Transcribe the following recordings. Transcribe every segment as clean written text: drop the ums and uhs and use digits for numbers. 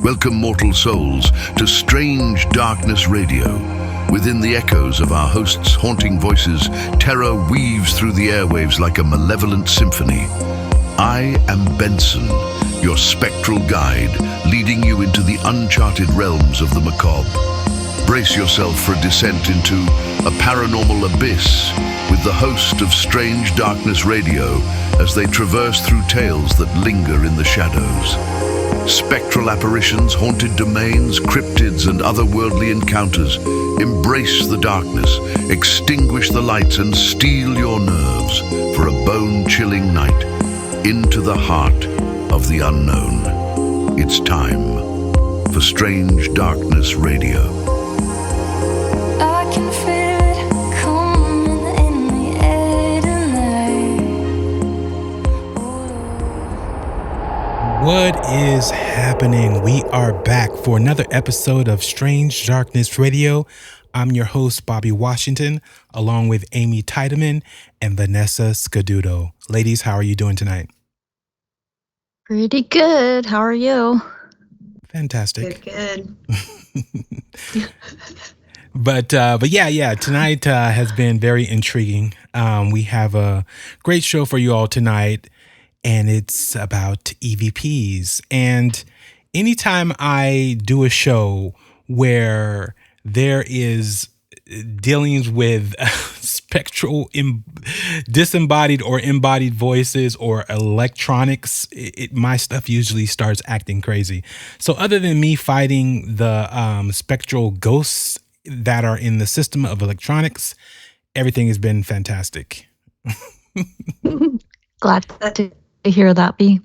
Welcome, mortal souls, to Strange Darkness Radio. Within the echoes of our hosts' haunting voices, terror weaves through the airwaves like a malevolent symphony. I am Benson, your spectral guide, leading you into the uncharted realms of the macabre. Brace yourself for a descent into a paranormal abyss with the host of Strange Darkness Radio as they traverse through tales that linger in the shadows. Spectral apparitions, haunted domains, cryptids, and otherworldly encounters. Embrace the darkness, extinguish the lights, and steel your nerves for a bone-chilling night into the heart of the unknown. It's time for Strange Darkness Radio. I can feel it coming in the air tonight. What is happening? We are back for another episode of Strange Darkness Radio. I'm your host, Bobby Washington, along with Amy Tydeman and Vanessa Scaduto. Ladies, how are you doing tonight? Pretty good. How are you? Fantastic. Good. But yeah, tonight has been very intriguing. We have a great show for you all tonight, and it's about EVPs. And anytime I do a show where there is dealings with spectral disembodied or embodied voices or electronics, my stuff usually starts acting crazy. So other than me fighting the spectral ghosts that are in the system of electronics, everything has been fantastic. Glad to hear that, B.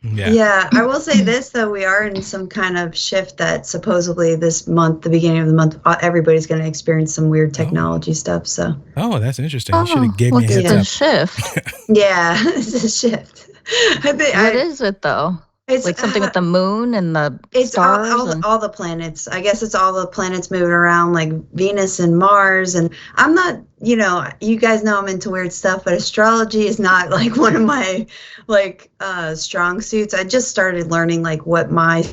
Yeah, I will say this, though. We are in some kind of shift that supposedly this month, the beginning of the month, everybody's going to experience some weird technology stuff. So. Oh, that's interesting. You should have given me a heads up. Shift? Yeah, it's a shift. What is it, though? It's like something with the moon and the stars? All the planets. I guess it's all the planets moving around, like Venus and Mars. And I'm not, you guys know I'm into weird stuff, but astrology is not like one of my strong suits. I just started learning like what my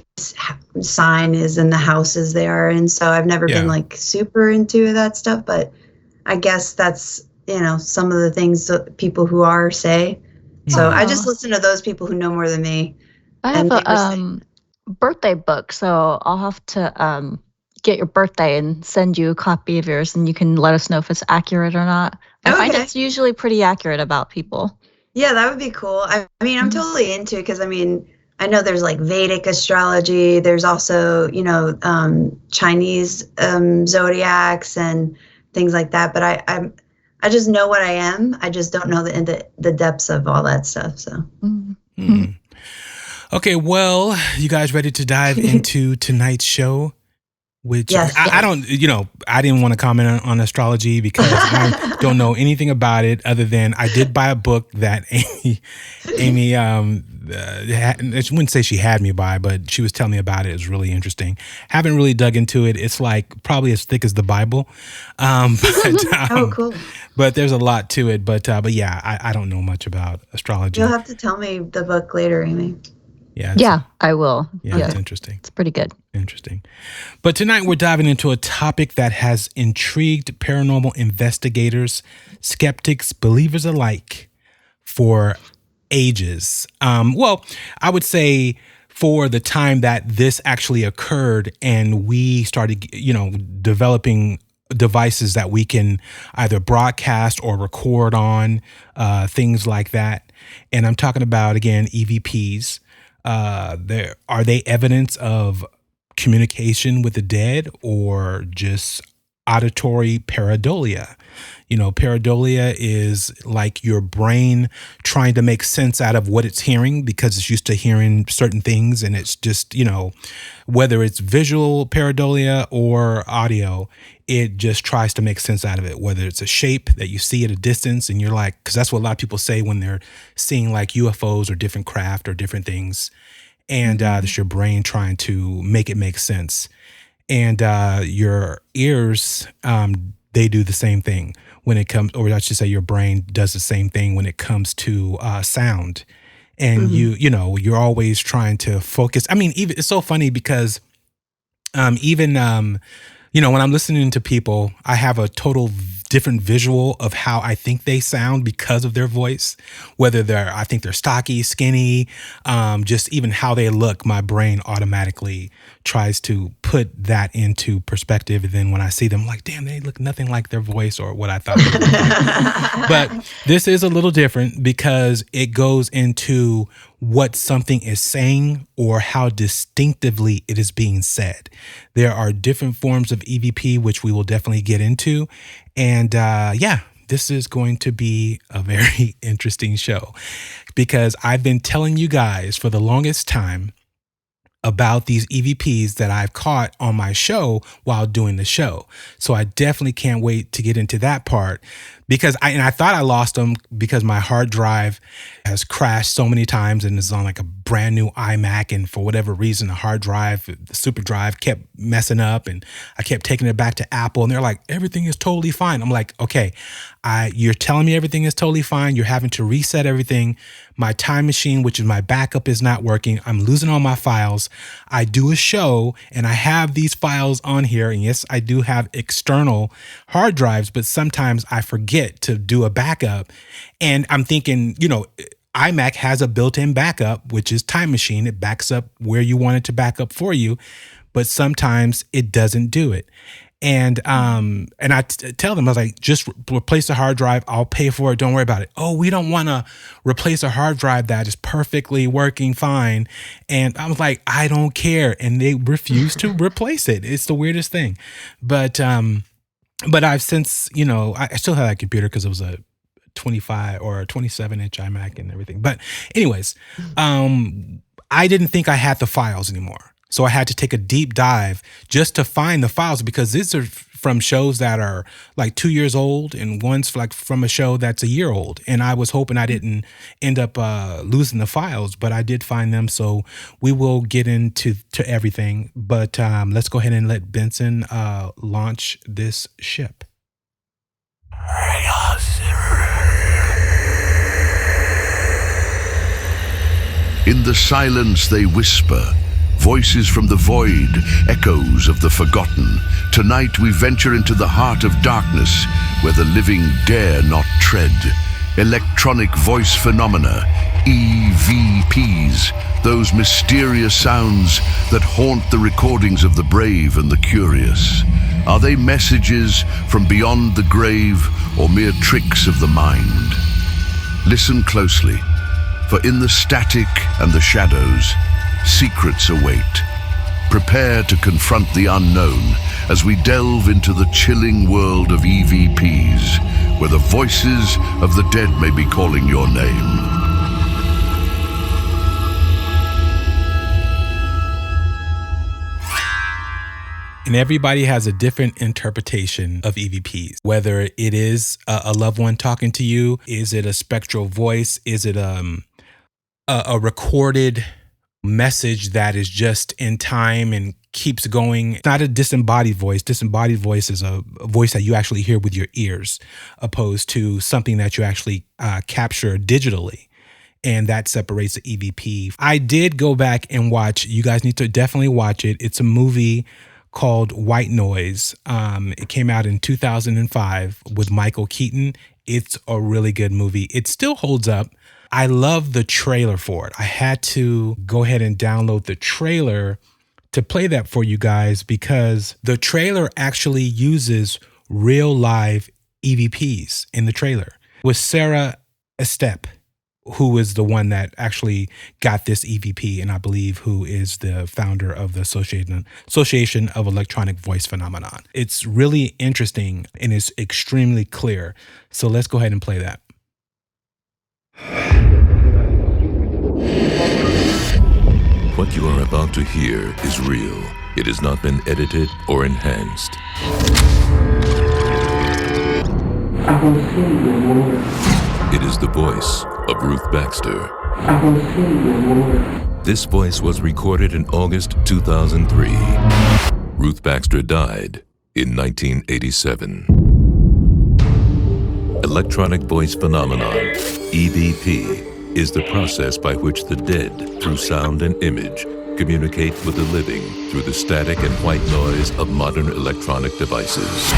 sign is and the houses they are in. So I've never been like super into that stuff, but I guess that's, some of the things that people who are say. So I just listen to those people who know more than me. I have a birthday book, so I'll have to get your birthday and send you a copy of yours, and you can let us know if it's accurate or not. I find it's usually pretty accurate about people. Yeah, that would be cool. I mean, I'm totally into it because, I know there's like Vedic astrology. There's also, Chinese zodiacs and things like that. But I just know what I am. I just don't know the depths of all that stuff. So. Mm-hmm. Okay, well, you guys ready to dive into tonight's show? Which I don't, I didn't want to comment on astrology because I don't know anything about it other than I did buy a book that Amy I wouldn't say she had me buy, but she was telling me about it. It was really interesting. Haven't really dug into it. It's like probably as thick as the Bible. Cool. But there's a lot to it. But yeah, I don't know much about astrology. You'll have to tell me the book later, Amy. Yeah, I will. Yeah, it's interesting. It's pretty good. Interesting. But tonight we're diving into a topic that has intrigued paranormal investigators, skeptics, believers alike for ages. Well, I would say for the time that this actually occurred and we started, developing devices that we can either broadcast or record on, things like that. And I'm talking about, again, EVPs. Are they evidence of communication with the dead or just auditory pareidolia? Pareidolia is like your brain trying to make sense out of what it's hearing because it's used to hearing certain things, and it's just, whether it's visual pareidolia or audio, it just tries to make sense out of it, whether it's a shape that you see at a distance and you're like, because that's what a lot of people say when they're seeing like UFOs or different craft or different things. And it's your brain trying to make it make sense. And your ears, they do the same thing when it comes, or I should say your brain does the same thing when it comes to sound. And you're always trying to focus. I mean, even it's so funny because when I'm listening to people, I have a total different visual of how I think they sound because of their voice, whether I think they're stocky, skinny, just even how they look. My brain automatically tries to put that into perspective. And then when I see them, I'm like, damn, they look nothing like their voice or what I thought they looked like. But this is a little different because it goes into what something is saying or how distinctively it is being said. There are different forms of EVP, which we will definitely get into. And this is going to be a very interesting show because I've been telling you guys for the longest time about these EVPs that I've caught on my show while doing the show. So I definitely can't wait to get into that part because I thought I lost them because my hard drive has crashed so many times and is on like a brand new iMac. And for whatever reason, the hard drive, the super drive kept messing up and I kept taking it back to Apple and they're like, everything is totally fine. I'm like, okay, you're telling me everything is totally fine. You're having to reset everything. My time machine, which is my backup, is not working. I'm losing all my files. I do a show and I have these files on here. And yes, I do have external hard drives, but sometimes I forget to do a backup. And I'm thinking, iMac has a built-in backup, which is Time Machine. It backs up where you want it to back up for you, but sometimes it doesn't do it. And I tell them, I was like, just replace the hard drive. I'll pay for it. Don't worry about it. Oh, we don't want to replace a hard drive that is perfectly working fine. And I was like, I don't care. And they refuse to replace it. It's the weirdest thing. But I've since, I still have that computer because it was a 25 or a 27-inch iMac and everything. But anyways, I didn't think I had the files anymore. So I had to take a deep dive just to find the files because these are from shows that are like 2 years old and one's like from a show that's a year old. And I was hoping I didn't end up losing the files, but I did find them. So we will get into everything. But let's go ahead and let Benson launch this ship. In the silence they whisper, voices from the void, echoes of the forgotten. Tonight we venture into the heart of darkness, where the living dare not tread. Electronic voice phenomena, EVPs, those mysterious sounds that haunt the recordings of the brave and the curious. Are they messages from beyond the grave or mere tricks of the mind? Listen closely, for in the static and the shadows, secrets await. Prepare to confront the unknown as we delve into the chilling world of EVPs, where the voices of the dead may be calling your name. And everybody has a different interpretation of EVPs, whether it is a loved one talking to you, is it a spectral voice, is it a recorded message that is just in time and keeps going. It's not a disembodied voice. Disembodied voice is a voice that you actually hear with your ears, opposed to something that you actually capture digitally. And that separates the EVP. I did go back and watch. You guys need to definitely watch it. It's a movie called White Noise. It came out in 2005 with Michael Keaton. It's a really good movie. It still holds up. I love the trailer for it. I had to go ahead and download the trailer to play that for you guys because the trailer actually uses real live EVPs in the trailer. With Sarah Estep, who is the one that actually got this EVP, and I believe who is the founder of the Association of Electronic Voice Phenomenon. It's really interesting and it's extremely clear. So let's go ahead and play that. What you are about to hear is real. It has not been edited or enhanced. I will see you more. It is the voice of Ruth Baxter. I will see you more. This voice was recorded in August 2003. Ruth Baxter died in 1987. Electronic Voice Phenomenon, EVP, is the process by which the dead, through sound and image, communicate with the living through the static and white noise of modern electronic devices.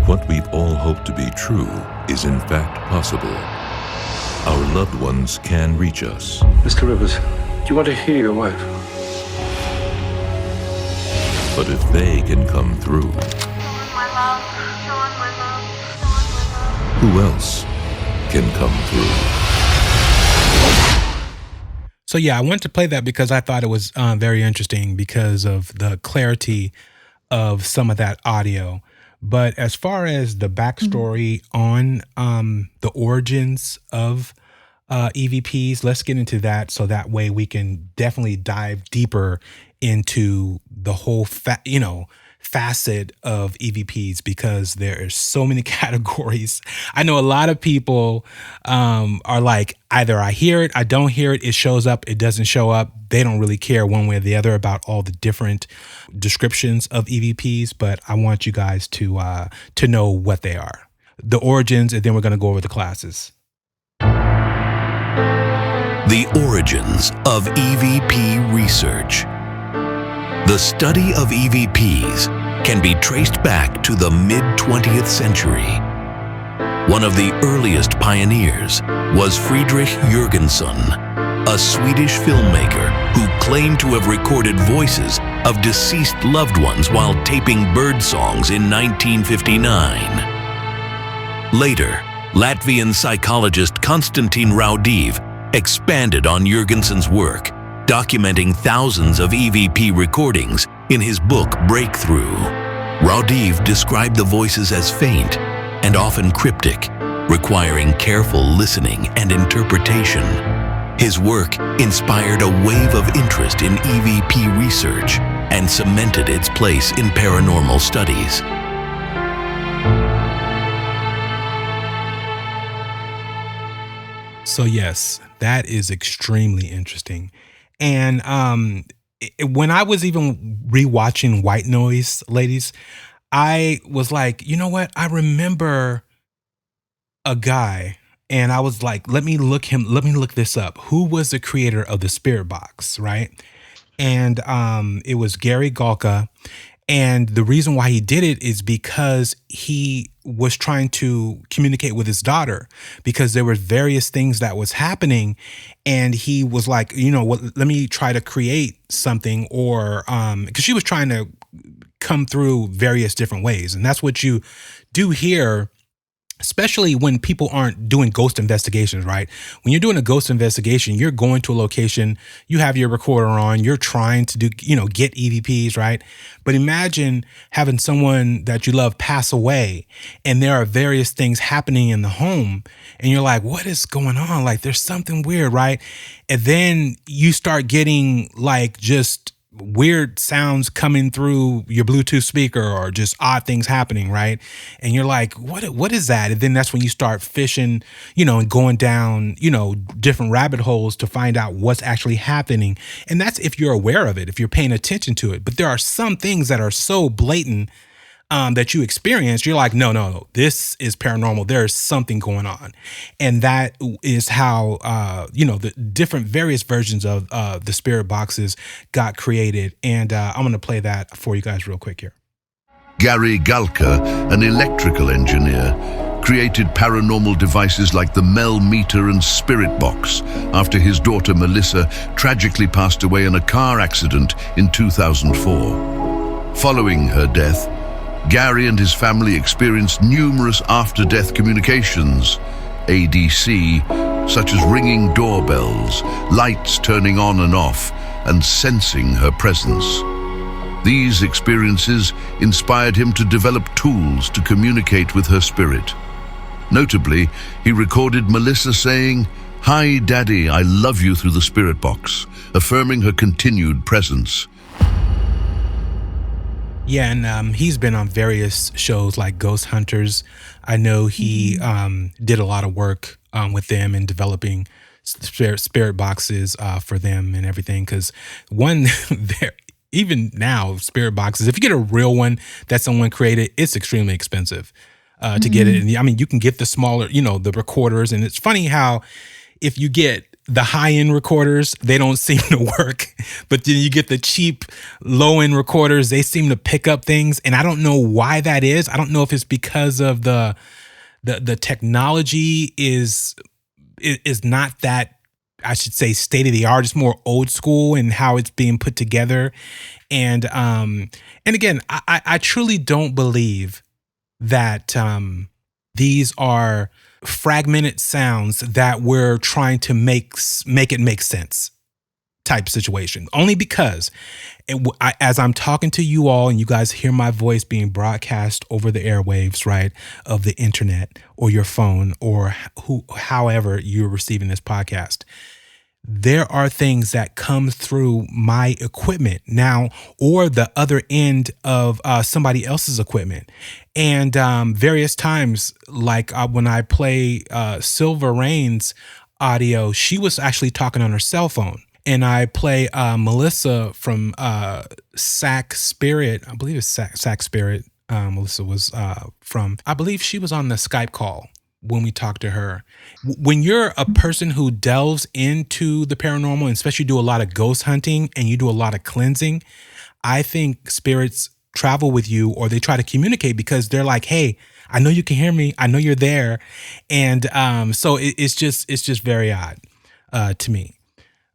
What we've all hoped to be true is in fact possible. Our loved ones can reach us. Mr. Rivers, do you want to hear your wife? But if they can come through, who else can come through? So yeah, I wanted to play that because I thought it was very interesting because of the clarity of some of that audio. But as far as the backstory on the origins of EVPs, let's get into that so that way we can definitely dive deeper into the whole facet of EVPs, because there are so many categories. I know a lot of people are like, either I hear it, I don't hear it, it shows up, it doesn't show up. They don't really care one way or the other about all the different descriptions of EVPs, but I want you guys to know what they are, the origins, and then we're going to go over the classes. The origins of EVP research. The study of EVPs can be traced back to the mid-20th century. One of the earliest pioneers was Friedrich Jürgenson, a Swedish filmmaker who claimed to have recorded voices of deceased loved ones while taping bird songs in 1959. Later, Latvian psychologist Konstantin Raudive expanded on Jürgenson's work, documenting thousands of EVP recordings in his book Breakthrough. Raudive described the voices as faint and often cryptic, requiring careful listening and interpretation. His work inspired a wave of interest in EVP research and cemented its place in paranormal studies. So yes, that is extremely interesting. And when I was even rewatching White Noise, ladies, I was like, you know what? I remember a guy, and I was like, let me look this up. Who was the creator of the Spirit Box, right? And it was Gary Galka. And the reason why he did it is because he was trying to communicate with his daughter, because there were various things that was happening. And he was like, you know what, let me try to create something, or because she was trying to come through various different ways. And that's what you do here, especially when people aren't doing ghost investigations, right? When you're doing a ghost investigation, you're going to a location, you have your recorder on, you're trying to do, get EVPs, right? But imagine having someone that you love pass away, and there are various things happening in the home, and you're like, what is going on? Like, there's something weird, right? And then you start getting like just weird sounds coming through your Bluetooth speaker, or just odd things happening, right? And you're like, what is that? And then that's when you start fishing, and going down, different rabbit holes to find out what's actually happening. And that's if you're aware of it, if you're paying attention to it. But there are some things that are so blatant that you experience, you're like, no, this is paranormal. There's something going on. And that is how, the different various versions of the spirit boxes got created. And I'm going to play that for you guys real quick here. Gary Galka, an electrical engineer, created paranormal devices like the Mel meter and spirit box after his daughter Melissa tragically passed away in a car accident in 2004. Following her death, Gary and his family experienced numerous after-death communications, ADC, such as ringing doorbells, lights turning on and off, and sensing her presence. These experiences inspired him to develop tools to communicate with her spirit. Notably, he recorded Melissa saying, "Hi, Daddy, I love you," through the spirit box, affirming her continued presence. Yeah, and he's been on various shows like Ghost Hunters. I know he did a lot of work with them in developing spirit boxes for them and everything. Because one, there even now, spirit boxes, if you get a real one that someone created, it's extremely expensive to get it. And I mean, you can get the smaller, the recorders. And it's funny how if you get the high-end recorders, they don't seem to work. But then you get the cheap, low-end recorders, they seem to pick up things. And I don't know why that is. I don't know if it's because of the technology is not that, I should say, state of the art. It's more old school in how it's being put together. And again, I truly don't believe that these are fragmented sounds that we're trying to make it make sense type situation. Only because as I'm talking to you all and you guys hear my voice being broadcast over the airwaves, right, of the internet or your phone or however you're receiving this podcast, there are things that come through my equipment now or the other end of somebody else's equipment. And various times, like when I play Silver Rain's audio, she was actually talking on her cell phone. And I play Melissa from Sac Spirit. I believe it's Sac Spirit. Melissa was from, I believe she was on the Skype call when we talked to her. When you're a person who delves into the paranormal, and especially do a lot of ghost hunting and you do a lot of cleansing, I think spirits travel with you or they try to communicate because they're like, hey, I know you can hear me. I know you're there. And so it's just very odd to me.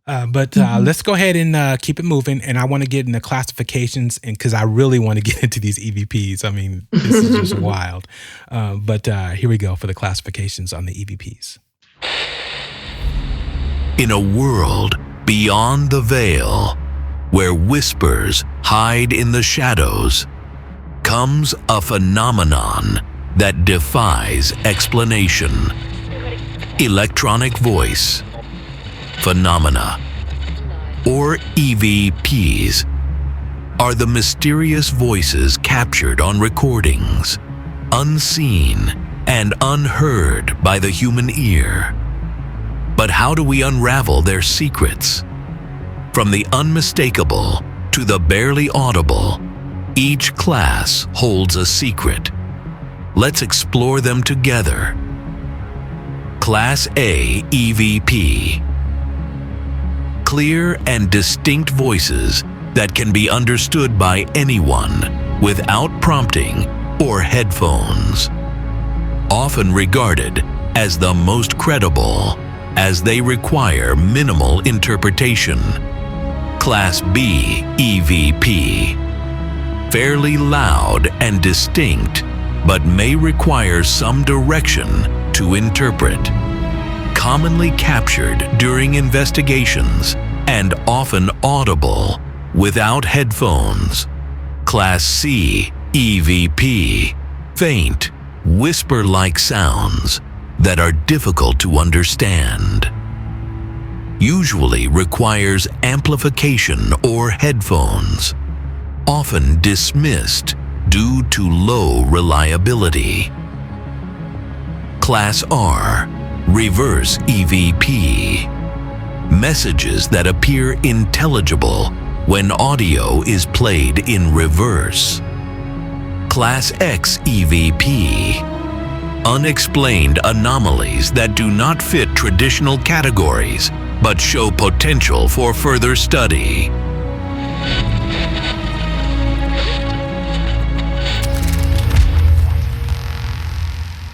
But let's go ahead and keep it moving. And I want to get into classifications, and because I really want to get into these EVPs. I mean, this is just wild. But here we go for the classifications on the EVPs. In a world beyond the veil, where whispers hide in the shadows, comes a phenomenon that defies explanation. Electronic voice phenomena, or EVPs, are the mysterious voices captured on recordings, unseen and unheard by the human ear. But how do we unravel their secrets? From the unmistakable to the barely audible, each class holds a secret. Let's explore them together. Class A EVP. Clear and distinct voices that can be understood by anyone without prompting or headphones. Often regarded as the most credible, as they require minimal interpretation. Class B EVP. Fairly loud and distinct, but may require some direction to interpret. Commonly captured during investigations and often audible without headphones. Class C EVP. Faint, whisper-like sounds that are difficult to understand. Usually requires amplification or headphones. Often dismissed due to low reliability. Class R Reverse EVP. Messages that appear intelligible when audio is played in reverse. Class X EVP. Unexplained anomalies that do not fit traditional categories but show potential for further study.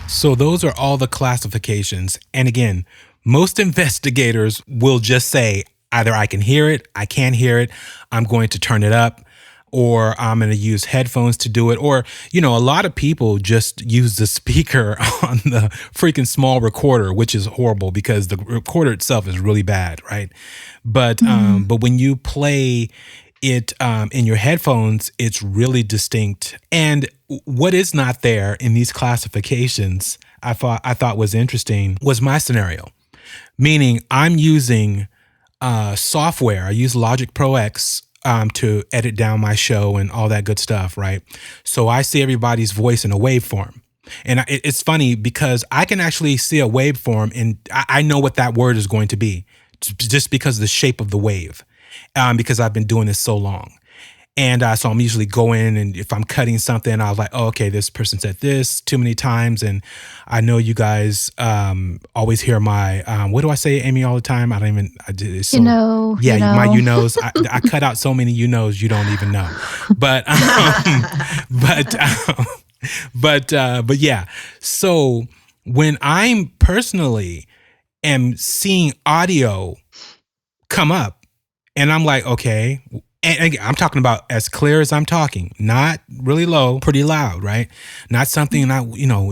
So those are all the classifications. And again, most investigators will just say, either I can hear it, I can't hear it, I'm going to turn it up, or I'm going to use headphones to do it. Or, a lot of people just use the speaker on the freaking small recorder, which is horrible because the recorder itself is really bad, right? But when you play it in your headphones, it's really distinct. And what is not there in these classifications, I thought was interesting, was my scenario. Meaning I'm using software. I use Logic Pro X to edit down my show and all that good stuff, right? So I see everybody's voice in a waveform. And it's funny because I can actually see a waveform and I know what that word is going to be just because of the shape of the wave, because I've been doing this so long. And so I'm usually going, and if I'm cutting something, I was like, oh, okay, this person said this too many times. And I know you guys always hear my, what do I say, Amy, all the time? I don't even, I did it. So, yeah, my you knows. I cut out so many you knows you don't even know. But, but yeah. So when I'm personally am seeing audio come up, and I'm like, okay. And again, I'm talking about as clear as I'm talking, not really low, pretty loud, right? Not something not,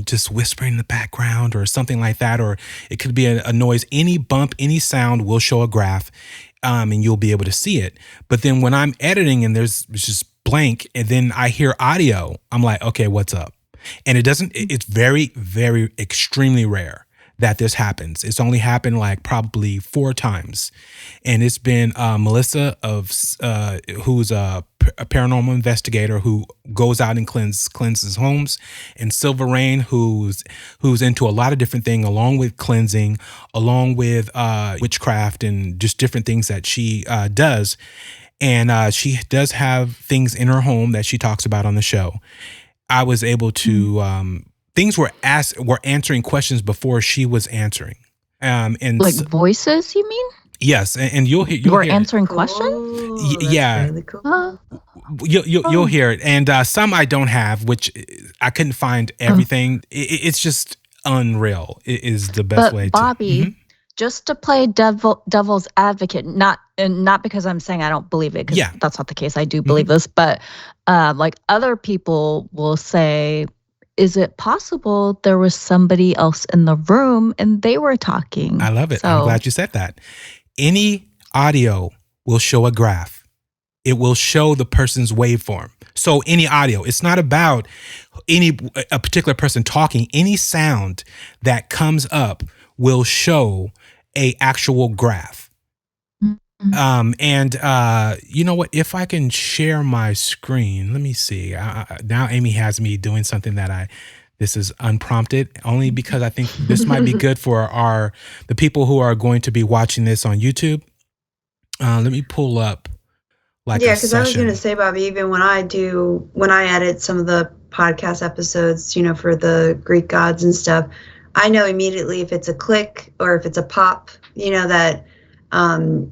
just whispering in the background or something like that. Or it could be a noise. Any bump, any sound will show a graph, and you'll be able to see it. But then when I'm editing and it's just blank, and then I hear audio, I'm like, okay, what's up? And it's very, very extremely rare that this happens. It's only happened like probably 4 times. And it's been Melissa who's a paranormal investigator who goes out and cleanses homes, and Silver Rain, who's into a lot of different things along with cleansing, along with witchcraft and just different things that she does. And she does have things in her home that she talks about on the show. I was able to things were answering questions before she was answering. And like voices, you mean? Yes, and you'll hear. We're answering questions. Yeah, really cool. You'll hear it, and some I don't have, which I couldn't find everything. It's just unreal. It is the best way. Bobby, just to play devil's advocate, not because I'm saying I don't believe it, because that's not the case. I do believe this, but like other people will say, is it possible there was somebody else in the room and they were talking? I love it. I'm glad you said that. Any audio will show a graph. It will show the person's waveform. So any audio, it's not about a particular person talking. Any sound that comes up will show a actual graph. And you know what? If I can share my screen, let me see. Now Amy has me doing something that this is unprompted, only because I think this might be good for the people who are going to be watching this on YouTube. Let me pull up because I was going to say, Bobby, even when I edit some of the podcast episodes, for the Greek gods and stuff, I know immediately if it's a click or if it's a pop, that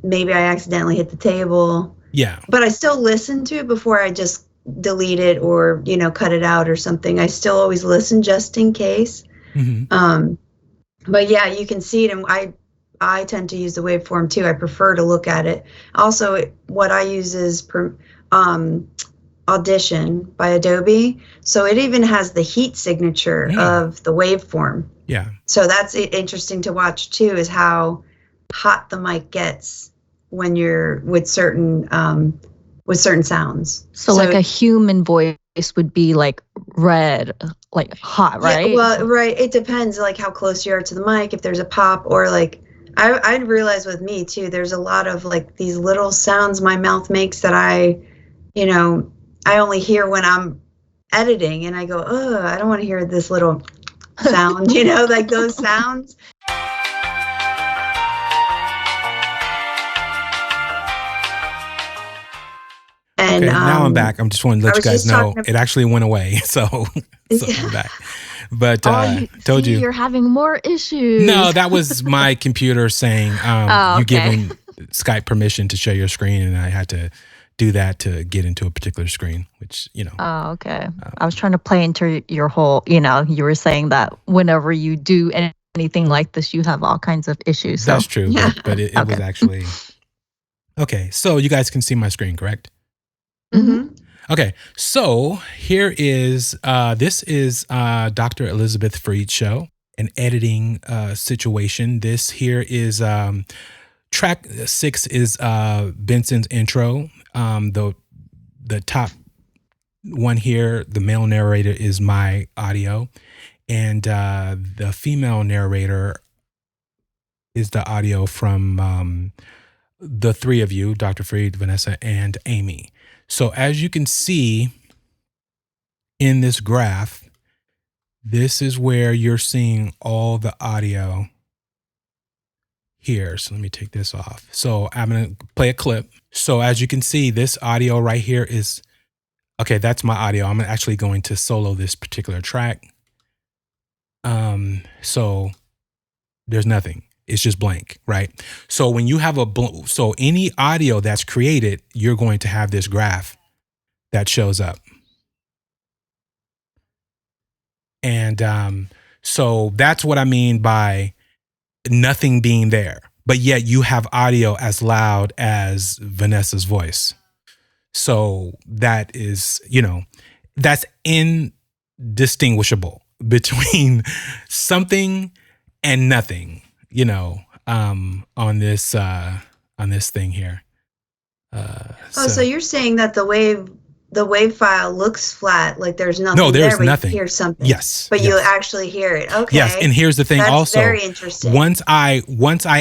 maybe I accidentally hit the table. Yeah. But I still listen to it before I just delete it or, cut it out or something. I still always listen just in case. Mm-hmm. But yeah, you can see it. And I tend to use the waveform too. I prefer to look at it. Also, what I use is Audition by Adobe. So it even has the heat signature of the waveform. Yeah. So that's interesting to watch too, is how hot the mic gets when you're with certain sounds. So like a human voice would be like red, like hot, right? Yeah, well, right. It depends like how close you are to the mic, if there's a pop, or like I realize with me too, there's a lot of like these little sounds my mouth makes that I only hear when I'm editing, and I go, oh, I don't want to hear this little sound, like those sounds. And, okay, now I'm back. I'm just wanting to let you guys know it actually went away. So I'm back. But told you you're having more issues. No, that was my computer saying you giving Skype permission to share your screen, and I had to do that to get into a particular screen, which Oh, okay. I was trying to play into your whole. You were saying that whenever you do anything like this, you have all kinds of issues. So. That's true, but it was actually okay. So you guys can see my screen, correct? Mm-hmm. Okay, so here is this is Dr. Elizabeth Freed's show, an editing situation. This here is track 6 is Benson's intro. The top one here, the male narrator, is my audio, and the female narrator is the audio from the three of you, Dr. Fried, Vanessa, and Amy. So as you can see in this graph, This is where you're seeing all the audio here. So let me take this off. So I'm going to play a clip. So as you can see, this audio right here is, okay, that's my audio. I'm actually going to solo this particular track. So there's nothing. It's just blank, right? So when you have so any audio that's created, you're going to have this graph that shows up. And so that's what I mean by nothing being there, but yet you have audio as loud as Vanessa's voice. So that is, that's indistinguishable between something and nothing, on this thing here. So you're saying that the wave file looks flat, like there's nothing. No, there's there, but nothing. You hear something. Yes. But yes. you actually hear it. Okay. Yes, and here's the thing. That's also very interesting. Once I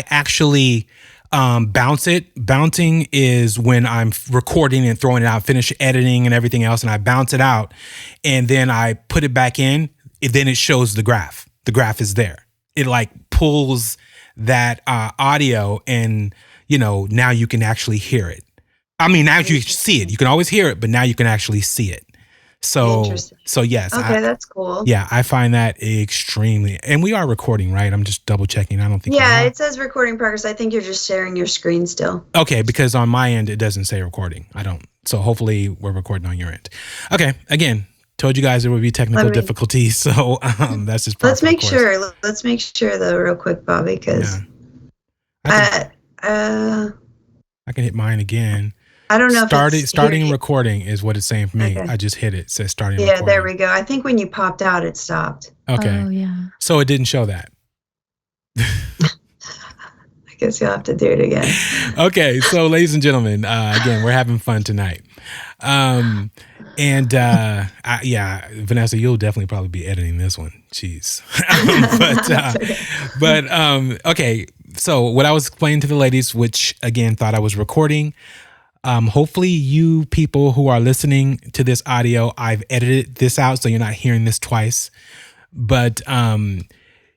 actually bounce it. Bouncing is when I'm recording and throwing it out, finish editing and everything else, and I bounce it out, and then I put it back in. Then it shows the graph. The graph is there. It like pulls that audio, and now you can actually hear it. I mean, now you see it. You can always hear it, but now you can actually see it. So yes. Okay, that's cool. Yeah, I find that extremely, and we are recording, right? I'm just double checking. I don't think. Yeah, it says recording progress. I think you're just sharing your screen still. Okay, because on my end it doesn't say recording. I don't. So hopefully we're recording on your end. Okay, again, told you guys there would be technical difficulties, so that's just. Let's make sure. Let's make sure though, real quick, Bobby, because I can hit mine again. I don't know. Starting recording is what it's saying for me. Okay. I just hit it. It says starting recording. Yeah, there we go. I think when you popped out, it stopped. Okay. Oh, yeah. So it didn't show that. I guess you'll have to do it again. Okay. So ladies and gentlemen, again, we're having fun tonight. Vanessa, you'll definitely probably be editing this one. Jeez. Okay. So what I was explaining to the ladies, which again thought I was recording, hopefully you people who are listening to this audio, I've edited this out so you're not hearing this twice. But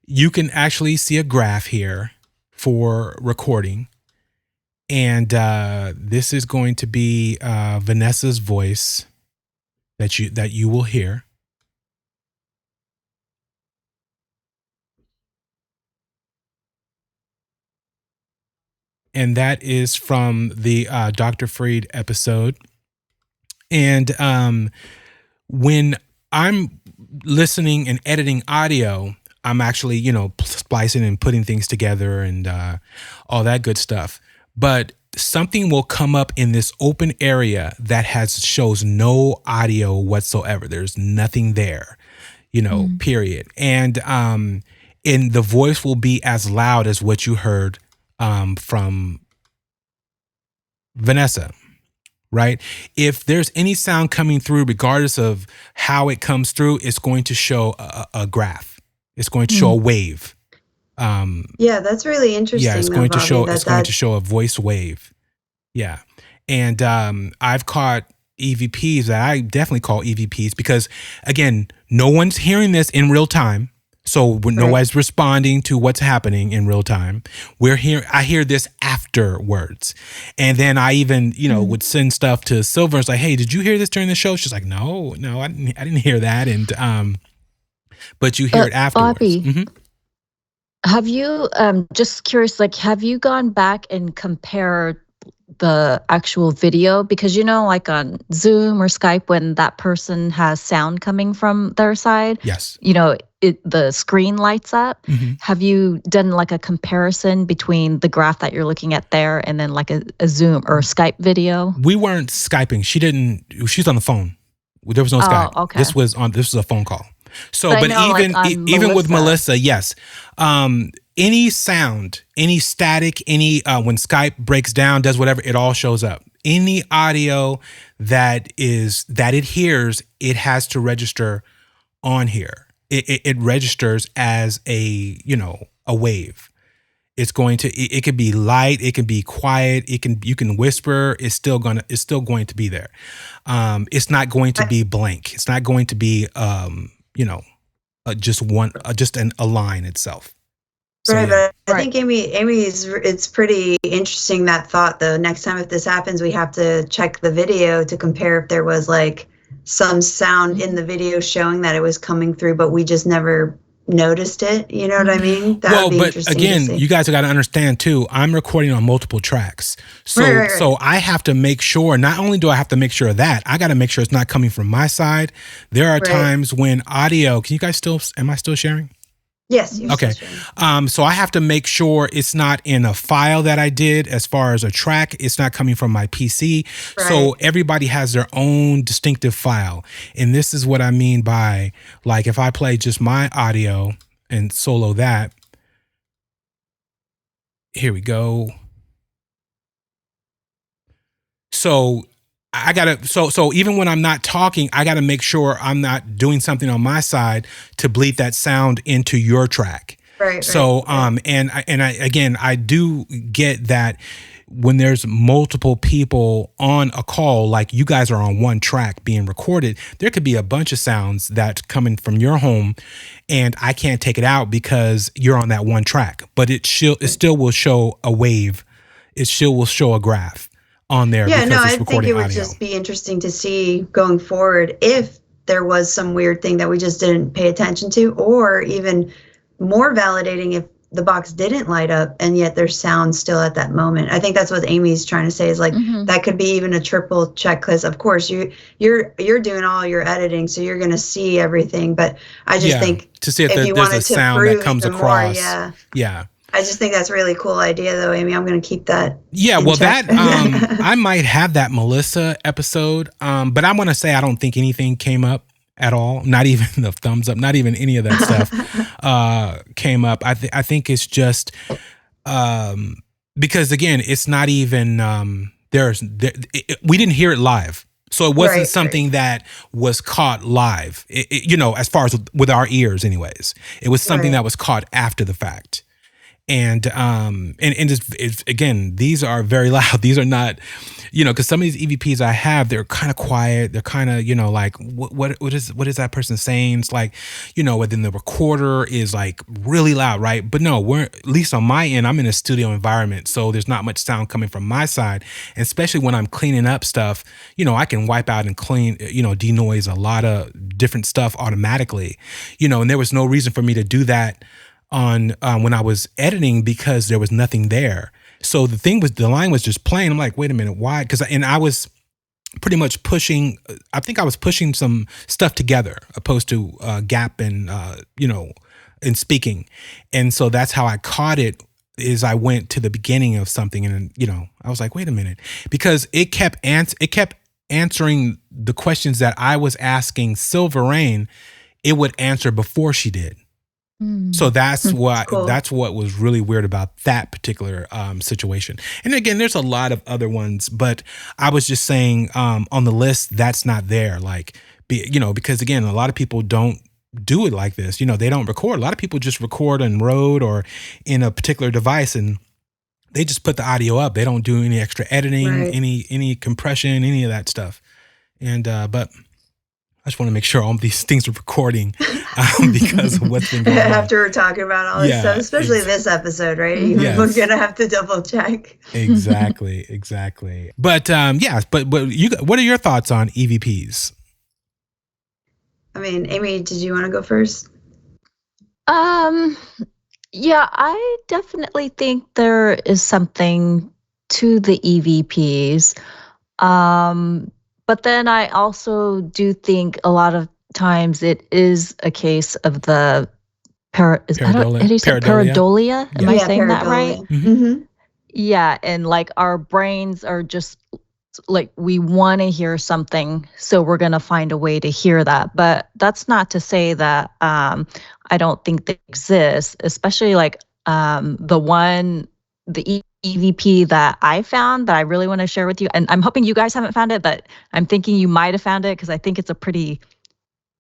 you can actually see a graph here for recording. And this is going to be Vanessa's voice that you will hear. And that is from the Dr. Fried episode. And when I'm listening and editing audio, I'm actually, splicing and putting things together and all that good stuff. But something will come up in this open area that shows no audio whatsoever. There's nothing there, period. And the voice will be as loud as what you heard from Vanessa, right? If there's any sound coming through, regardless of how it comes through, it's going to show a graph. It's going to show a wave. Yeah, that's really interesting. Yeah, it's going to show. It's going to show a voice wave. Yeah, and I've caught EVPs that I definitely call EVPs because, again, no one's hearing this in real time. So nobody's responding to what's happening in real time. I hear this afterwards. And then I even, would send stuff to Silver. It's like, hey, did you hear this during the show? She's like, no, I didn't hear that. And, but you hear it afterwards. Bobby, mm-hmm. Have you, just curious, have you gone back and compared the actual video? Because, like on Zoom or Skype, when that person has sound coming from their side, yes, the screen lights up. Mm-hmm. Have you done a comparison between the graph that you're looking at there and then a Zoom or Skype video? We weren't Skyping. She's on the phone. There was no Skype. Okay. This was a phone call. So, but even with Melissa, yes. Any sound, any static, any when Skype breaks down, does whatever, it all shows up. Any audio that it hears, it has to register on here. It registers as a wave. It's going to. It can be light. It can be quiet. You can whisper. It's still going to be there. It's not going to be blank. It's not going to be a just a line itself. So, right, yeah. but I think it's pretty interesting, that thought, though. Next time if this happens, we have to check the video to compare if there was like some sound in the video showing that it was coming through, but we just never noticed it. You know what I mean? That would be interesting again, to see. you guys got to understand too, I'm recording on multiple tracks. So Right. so I have to make sure, not only do I have to make sure of that, I got to make sure it's not coming from my side. There are times when audio, can you guys am I still sharing? Yes. Okay. So I have to make sure it's not in a file that I did as far as a track. It's not coming from my PC. Right. So everybody has their own distinctive file. And this is what I mean by, like, if I play just my audio and solo that, here we go. So I gotta, so even when I'm not talking, I gotta make sure I'm not doing something on my side to bleed that sound into your track. Right. So, and I do get that when there's multiple people on a call, like you guys are on one track being recorded, there could be a bunch of sounds that's coming from your home, and I can't take it out because you're on that one track. But it still will show a wave. It still will show a graph on there. Yeah, no, it's I think it would just be interesting to see going forward if there was some weird thing that we just didn't pay attention to, or even more validating if the box didn't light up and yet there's sound still at that moment. I think that's what Amy's trying to say, is like that could be even a triple check, because of course you're doing all your editing, so you're going to see everything. But I just think to see if you there's wanted a sound that comes across. Yeah. I just think that's a really cool idea, though, Amy. I'm going to keep that. Yeah, well, check. that I might have that Melissa episode, but I'm going to say I don't think anything came up at all. Not even the thumbs up. Not even any of that stuff came up. I think it's just because, again, it's not even we didn't hear it live. So it wasn't something that was caught live, as far as with our ears anyways. It was something that was caught after the fact. And it's, again, these are very loud. These are not, because some of these EVPs I have, they're kind of quiet. They're kind of, like, what is that person saying? It's like, and then the recorder is like really loud, right? But no, at least on my end, I'm in a studio environment, so there's not much sound coming from my side. And especially when I'm cleaning up stuff, I can wipe out and clean, denoise a lot of different stuff automatically, and there was no reason for me to do that on when I was editing, because there was nothing there. So the line was just playing. I'm like, wait a minute, why? And I was pretty much pushing some stuff together, opposed to gap and in speaking. And so that's how I caught it, is I went to the beginning of something, and I was like, wait a minute, because it kept answering the questions that I was asking Silver Rain. It would answer before she did. So that's what was really weird about that particular situation. And again, there's a lot of other ones, but I was just saying on the list, that's not there. Like, because again, a lot of people don't do it like this. They don't record. A lot of people just record on Rode or in a particular device, and they just put the audio up. They don't do any extra editing, any compression, any of that stuff. And but I just want to make sure all these things are recording because of what's been going on. After we're talking about all this stuff, especially this episode, right? Yes. We're going to have to double check. Exactly. But but what are your thoughts on EVPs? I mean, Amy, did you want to go first? Yeah, I definitely think there is something to the EVPs. But then I also do think a lot of times it is a case of the pareidolia. Am I saying that right? Mm-hmm. Yeah, and like our brains are just like, we want to hear something, so we're going to find a way to hear that. But that's not to say that I don't think they exist, especially like the EVP that I found that I really want to share with you. And I'm hoping you guys haven't found it, but I'm thinking you might have found it, because I think it's a pretty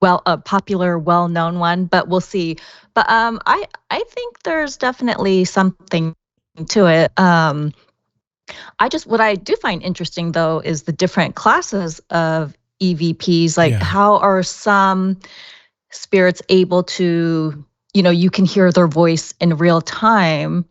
popular, well-known one, but we'll see. But I think there's definitely something to it. What I do find interesting, though, is the different classes of EVPs. Like, how are some spirits able to, you can hear their voice in real time,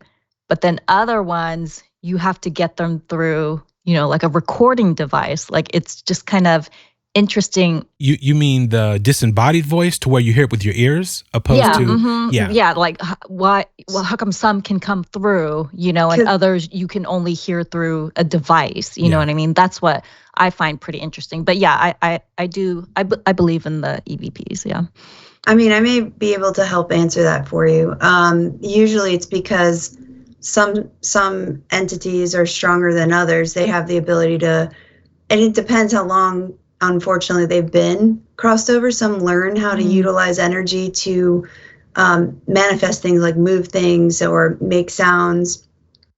but then other ones, you have to get them through, like a recording device. Like it's just kind of interesting. You mean the disembodied voice to where you hear it with your ears opposed to yeah, like how come some can come through, and others you can only hear through a device, you know what I mean? That's what I find pretty interesting. But yeah, I believe in the EVPs. Yeah. I mean, I may be able to help answer that for you. Usually it's because some entities are stronger than others. They have the ability to, and it depends how long, unfortunately, they've been crossed over. Some learn how to utilize energy to manifest things, like move things or make sounds.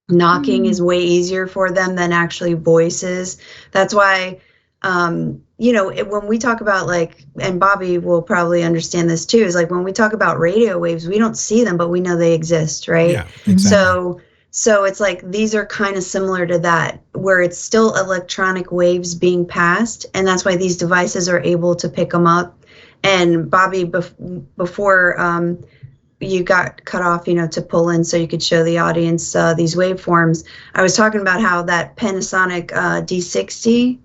Knocking is way easier for them than actually voices. That's why, when we talk about, like, and Bobby will probably understand this too, is like when we talk about radio waves, we don't see them, but we know they exist, right? Yeah, exactly. So it's like these are kind of similar to that, where it's still electronic waves being passed, and that's why these devices are able to pick them up. And Bobby, before you got cut off, to pull in so you could show the audience these waveforms, I was talking about how that Panasonic D60,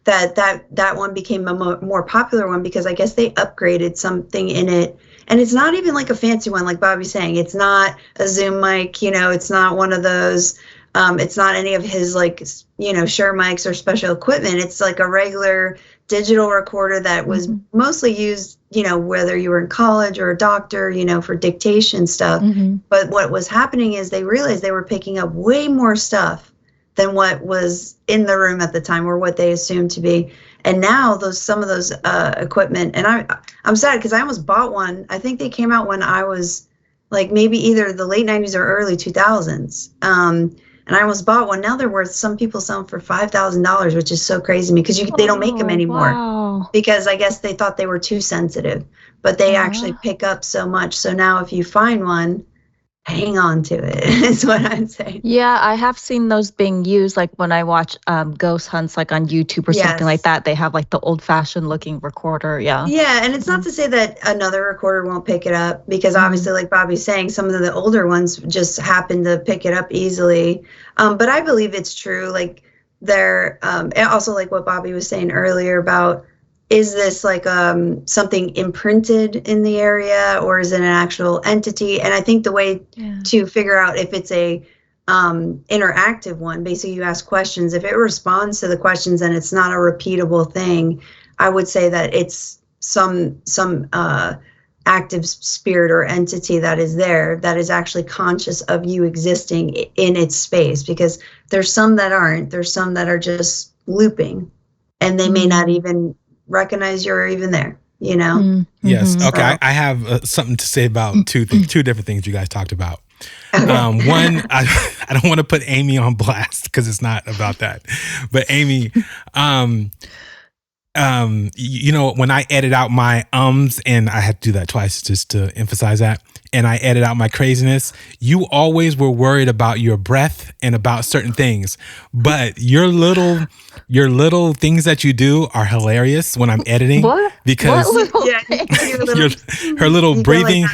that one became a more popular one because I guess they upgraded something in it. And it's not even like a fancy one, like Bobby's saying. It's not a Zoom mic, it's not one of those. It's not any of his, like, Shure mics or special equipment. It's like a regular digital recorder that was mostly used, whether you were in college or a doctor, for dictation stuff. But what was happening is they realized they were picking up way more stuff than what was in the room at the time, or what they assumed to be. And now some of those equipment, and I'm sad because I almost bought one. I think they came out when I was like maybe either the late 90s or early 2000s. And I almost bought one. Now they're worth, some people sell them for $5,000, which is so crazy to me because they don't make them anymore because I guess they thought they were too sensitive, but they actually pick up so much. So now if you find one, hang on to it is what I'd say. Yeah, I have seen those being used, like when I watch ghost hunts, like on YouTube or something like that. They have like the old-fashioned looking recorder. Yeah, and it's not to say that another recorder won't pick it up, because obviously, like Bobby's saying, some of the older ones just happen to pick it up easily. But I believe it's true. Like they're also, like what Bobby was saying earlier about, is this like something imprinted in the area, or is it an actual entity? And I think the way to figure out if it's a interactive one, basically you ask questions. If it responds to the questions and it's not a repeatable thing, I would say that it's some active spirit or entity that is there, that is actually conscious of you existing in its space. Because there's some that aren't. There's some that are just looping, and they may not even recognize you're even there, Yes. Okay. I have something to say about two different things you guys talked about. Okay. One, I don't want to put Amy on blast because it's not about that, but Amy, when I edit out my and I had to do that twice just to emphasize that, and I edit out my craziness, you always were worried about your breath and about certain things, but your little things that you do are hilarious when I'm editing. What? Because her little breathing,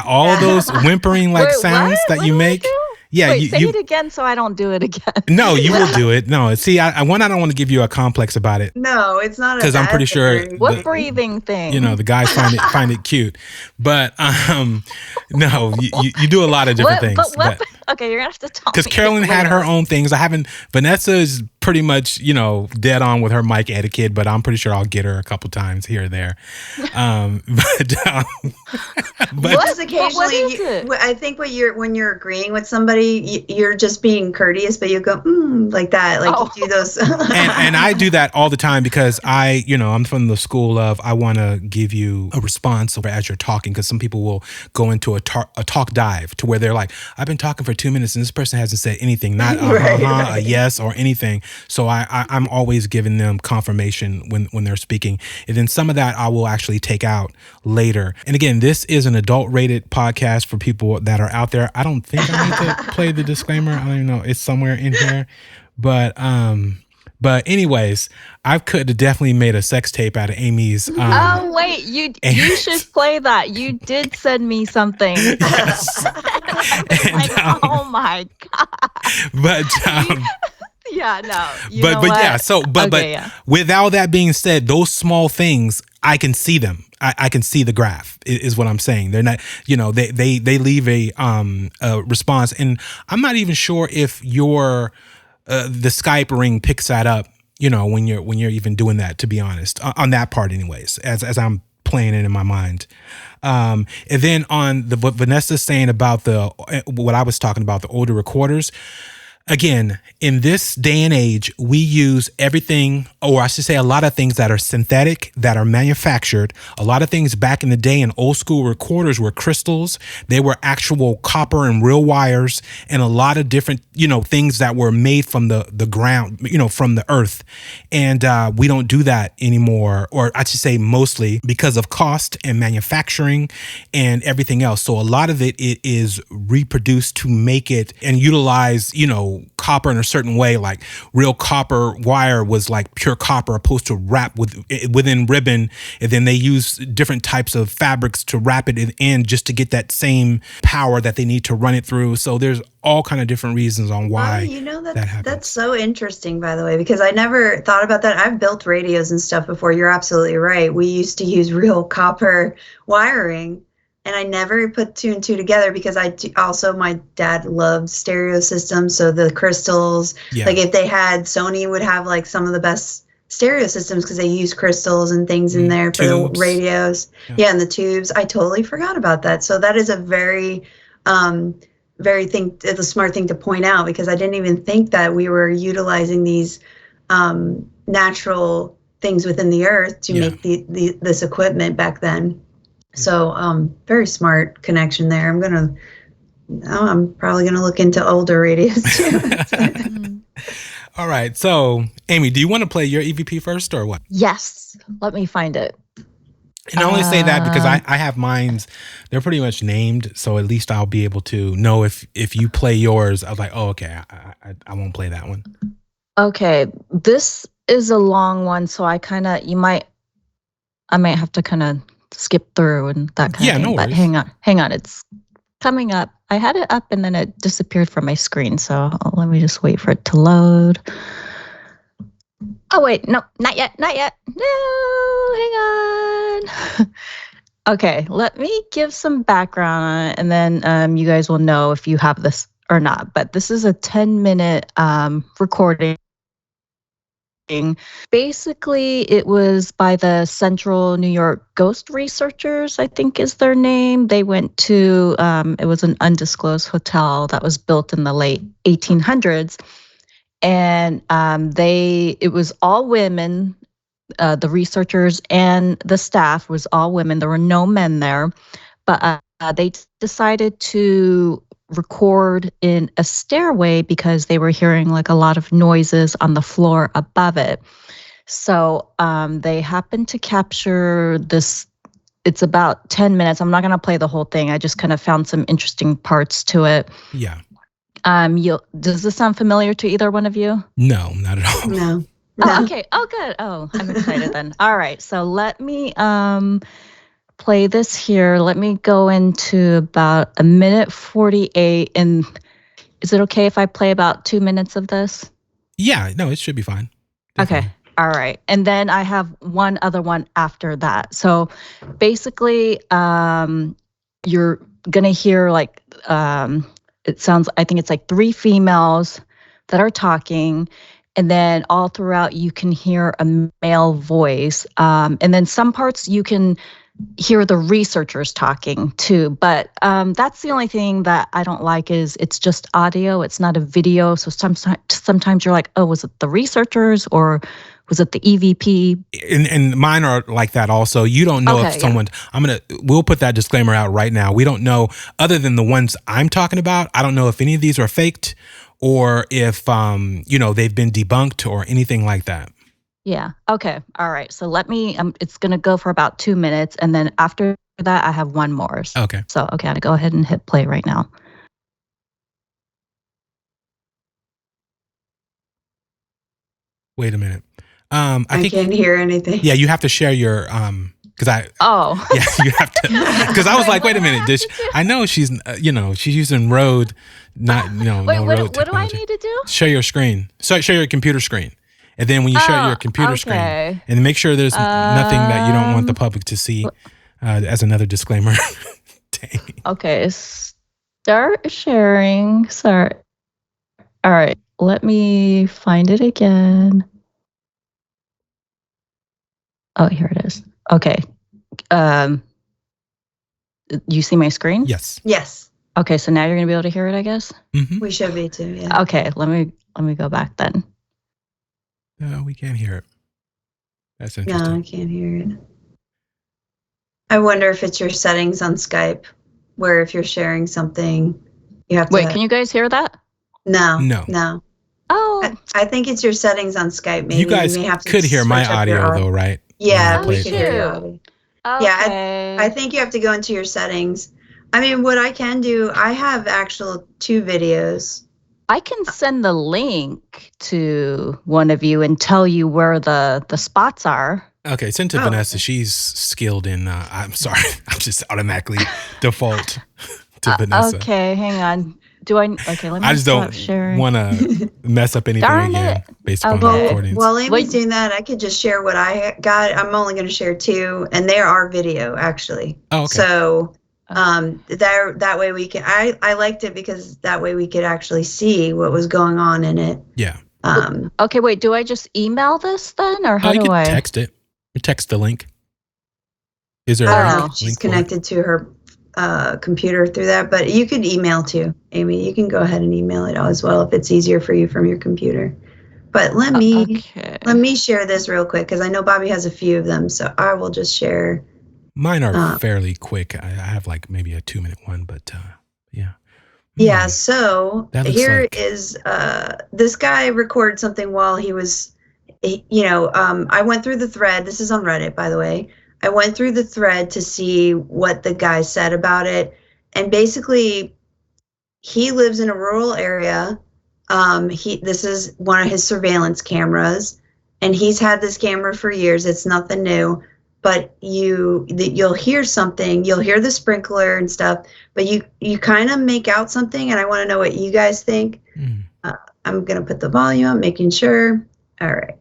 all those whimpering like sounds that you make. Yeah, wait, say it again so I don't do it again. No, you will do it. No, see, I don't want to give you a complex about it. No, it's not, because I'm pretty sure what breathing thing. The guys find it cute, but no, you do a lot of different things. But okay, you're gonna have to tell me. Because Carolyn had her own things. Vanessa is pretty much dead on with her mic etiquette, but I'm pretty sure I'll get her a couple times here or there. But just occasionally, I think when you're agreeing with somebody, you're just being courteous, but you go like that, like you do those. and I do that all the time because I'm from the school of, I want to give you a response as you're talking, because some people will go into a talk dive to where they're like, I've been talking for 2 minutes and this person hasn't said anything, not a yes or anything. So I'm always giving them confirmation when they're speaking. And then some of that I will actually take out later. And again, this is an adult rated podcast for people that are out there. I don't think I need to play the disclaimer. I don't even know. It's somewhere in here. But But anyways, I could have definitely made a sex tape out of Amy's. Oh wait, you should play that. You did send me something. Yes. Oh my god. But yeah, no. But yeah. So but with all that being said, those small things, I can see them. I can see the graph is what I'm saying. They're not, they leave a response, and I'm not even sure if your the Skype ring picks that up, when you're even doing that, to be honest, on that part anyways, as I'm playing it in my mind. And then on what Vanessa's saying about what I was talking about, the older recorders. Again, in this day and age, we use everything, or I should say a lot of things that are synthetic, that are manufactured. A lot of things back in the day in old school recorders were crystals. They were actual copper and real wires, and a lot of different, things that were made from the ground, from the earth. And we don't do that anymore, or I should say mostly because of cost and manufacturing and everything else. So a lot of it is reproduced to make it and utilize, copper in a certain way. Like real copper wire was like pure copper, opposed to wrap within ribbon, and then they use different types of fabrics to wrap it in just to get that same power that they need to run it through. So there's all kind of different reasons on why that happens. That's so interesting, by the way, because I never thought about that. I've built radios and stuff before. You're absolutely right. We used to use real copper wiring. And I never put two and two together because my dad loved stereo systems. So the crystals, like if they had, Sony would have like some of the best stereo systems because they use crystals and things in there for the radios. Yeah, and the tubes. I totally forgot about that. So that is a very, it's a smart thing to point out, because I didn't even think that we were utilizing these natural things within the earth to make this equipment back then. So, very smart connection there. I'm probably gonna look into older radios too. All right. So, Amy, do you want to play your EVP first or what? Yes. Let me find it. And I only say that because I have mines. They're pretty much named, so at least I'll be able to know if you play yours. I was like, oh, okay, I won't play that one. Okay, this is a long one, so I might have to kind of skip through and that kind of thing. No worries. But hang on, it's coming up. I had it up and then it disappeared from my screen, so let me just wait for it to load. Oh wait, no, not yet. No, hang on. Okay, let me give some background on it, and then you guys will know if you have this or not. But this is a 10-minute recording. Basically, it was by the Central New York Ghost Researchers, I think is their name. They went to, it was an undisclosed hotel that was built in the late 1800s. And it was all women, the researchers and the staff was all women. There were no men there, but they decided to record in a stairway because they were hearing like a lot of noises on the floor above it. So they happened to capture this. It's about 10 minutes. I'm not going to play the whole thing. I just kind of found some interesting parts to it. Yeah. Does this sound familiar to either one of you? No, not at all. No. Oh, okay. Oh, good. Oh, I'm excited then. All right. So let me play this here. Let me go into about 1:48. And is it okay if I play about 2 minutes of this? Yeah, no, it should be fine. Definitely. Okay. All right. And then I have one other one after that. So basically, you're going to hear like, I think it's like 3 females that are talking. And then all throughout, you can hear a male voice. And then some parts you can hear the researchers talking too. But that's the only thing that I don't like is it's just audio. It's not a video. So sometimes you're like, oh, was it the researchers or was it the EVP? And mine are like that also. You don't know if someone, we'll put that disclaimer out right now. We don't know, other than the ones I'm talking about, I don't know if any of these are faked or if, they've been debunked or anything like that. Yeah. Okay. All right. So let me, it's going to go for about 2 minutes. And then after that, I have one more. Okay. So, I'm going to go ahead and hit play right now. Wait a minute. I think can't hear anything. Yeah, you have to share your because I yeah you have to because I was like, wait a minute, I know she's she's using Rode, not Wait, no what, Rode what do I technology. need to do? Share your screen. So share your computer screen, and then when you share your computer screen, and make sure there's nothing that you don't want the public to see. As another disclaimer. Dang. Okay, start sharing. Sorry. All right, let me find it again. Oh, here it is. Okay. You see my screen? Yes. Yes. Okay, so now you're gonna be able to hear it, I guess. Mm-hmm. We should be too. Yeah. Okay, let me go back then. No, we can't hear it. That's interesting. No, I can't hear it. I wonder if it's your settings on Skype, where if you're sharing something, you have to. Wait, can you guys hear that? No. Oh, I think it's your settings on Skype. Maybe you guys may have to could hear my switch up your audio though, right? Yeah, When I we play could it. hear your audio. okay. Yeah, I think you have to go into your settings. I mean, what I can do, I have actual 2 videos. I can send the link to one of you and tell you where the spots are. Okay, send to Vanessa. She's skilled in. I'm sorry, I'm just automatically default to Vanessa. Okay, hang on. Okay, let me I just stop don't sharing. want to mess up anything Darn again it. based upon Okay. the recordings. While Amy's doing that, I could just share what I got. I'm only going to share 2, and they are video actually. Oh, okay. So that way we can. I liked it because that way we could actually see what was going on in it. Yeah. Okay, wait. Do I just email this then, or how you do can I text it? You text the link. Is there I a don't know link? if she's link for it? connected to her computer through that, but you could email too, Amy. You can go ahead and email it as well if it's easier for you from your computer. But let me share this real quick because I know Bobby has a few of them, so I will just share. Mine are fairly quick. I have like maybe a 2-minute one, but yeah. Yeah, so That looks here like- is this guy recorded something while he was, I went through the thread. This is on Reddit, by the way. I went through the thread to see what the guy said about it. And basically, he lives in a rural area. This is one of his surveillance cameras. And he's had this camera for years. It's nothing new. But you'll hear something. You'll hear the sprinkler and stuff. But you kind of make out something. And I want to know what you guys think. I'm going to put the volume up, making sure. All right.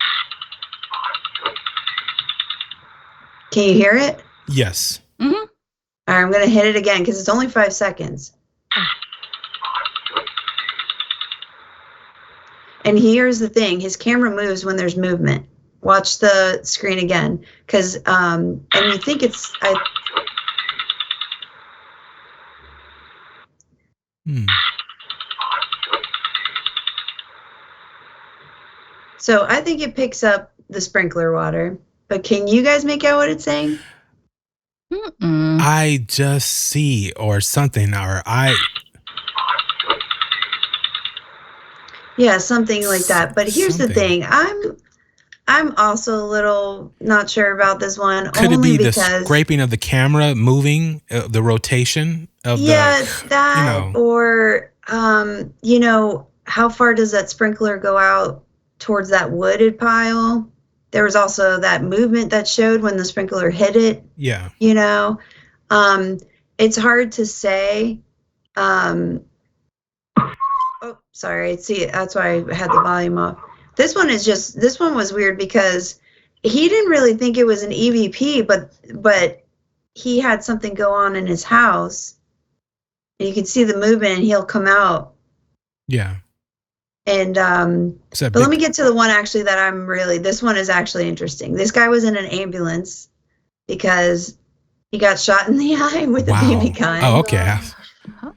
Can you hear it? Yes. Mm-hmm. All right, I'm going to hit it again because it's only 5 seconds. And here's the thing. His camera moves when there's movement. Watch the screen again. Because, and you think it's... So I think it picks up the sprinkler water. But can you guys make out what it's saying? I just see or something, or Yeah, something like that. But here's the thing. I'm also a little not sure about this one. Could only it be because, the scraping of the camera moving, the rotation of it's that, or how far does that sprinkler go out towards that wooded pile? There was also that movement that showed when the sprinkler hit it. Yeah. It's hard to say. Oh, sorry. See, that's why I had the volume off. This one was weird because he didn't really think it was an EVP, but he had something go on in his house. And you can see the movement and he'll come out. Yeah. And but let me get to the one actually that this one is actually interesting. This guy was in an ambulance because he got shot in the eye with a BB gun. Oh, okay.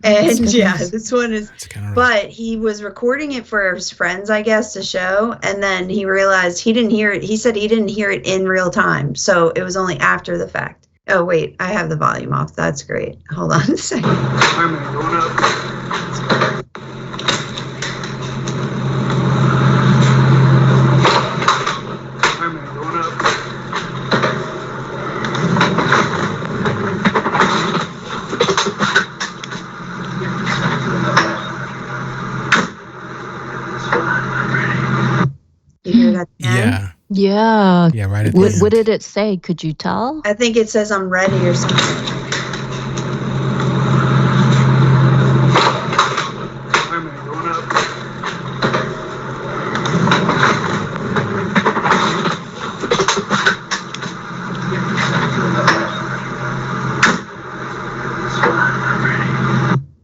And this one is, but he was recording it for his friends, I guess, to show. And then he realized he didn't hear it. He said he didn't hear it in real time. So it was only after the fact. Oh, wait, I have the volume off. That's great. Hold on a second. Going up. Yeah. Yeah, right at the end. What did it say? Could you tell? I think it says I'm ready or something. Wait a minute, going up.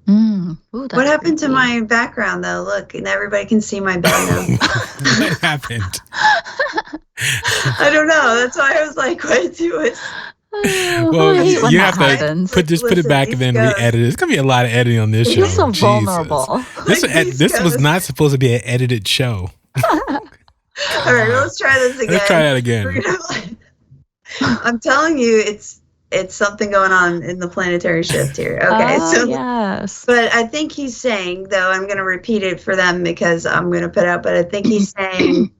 Ooh, that's What happened to creepy. my background though? Look, and everybody can see my bed now. What happened? I don't know. That's why I was like, what do it? Well, I hate when you that have to happens. put it Listen, back and these then ghosts- re-edit it. It's gonna be a lot of editing on this show. You're so Jesus. vulnerable. This These this was ghosts. not supposed to be an edited show. All right, let's try this again. Let's try that We're again. gonna- I'm telling you, it's something going on in the planetary shift here. Okay, so Yes. but I think he's saying, though, I'm going to repeat it for them because I'm going to put out, but I think he's saying,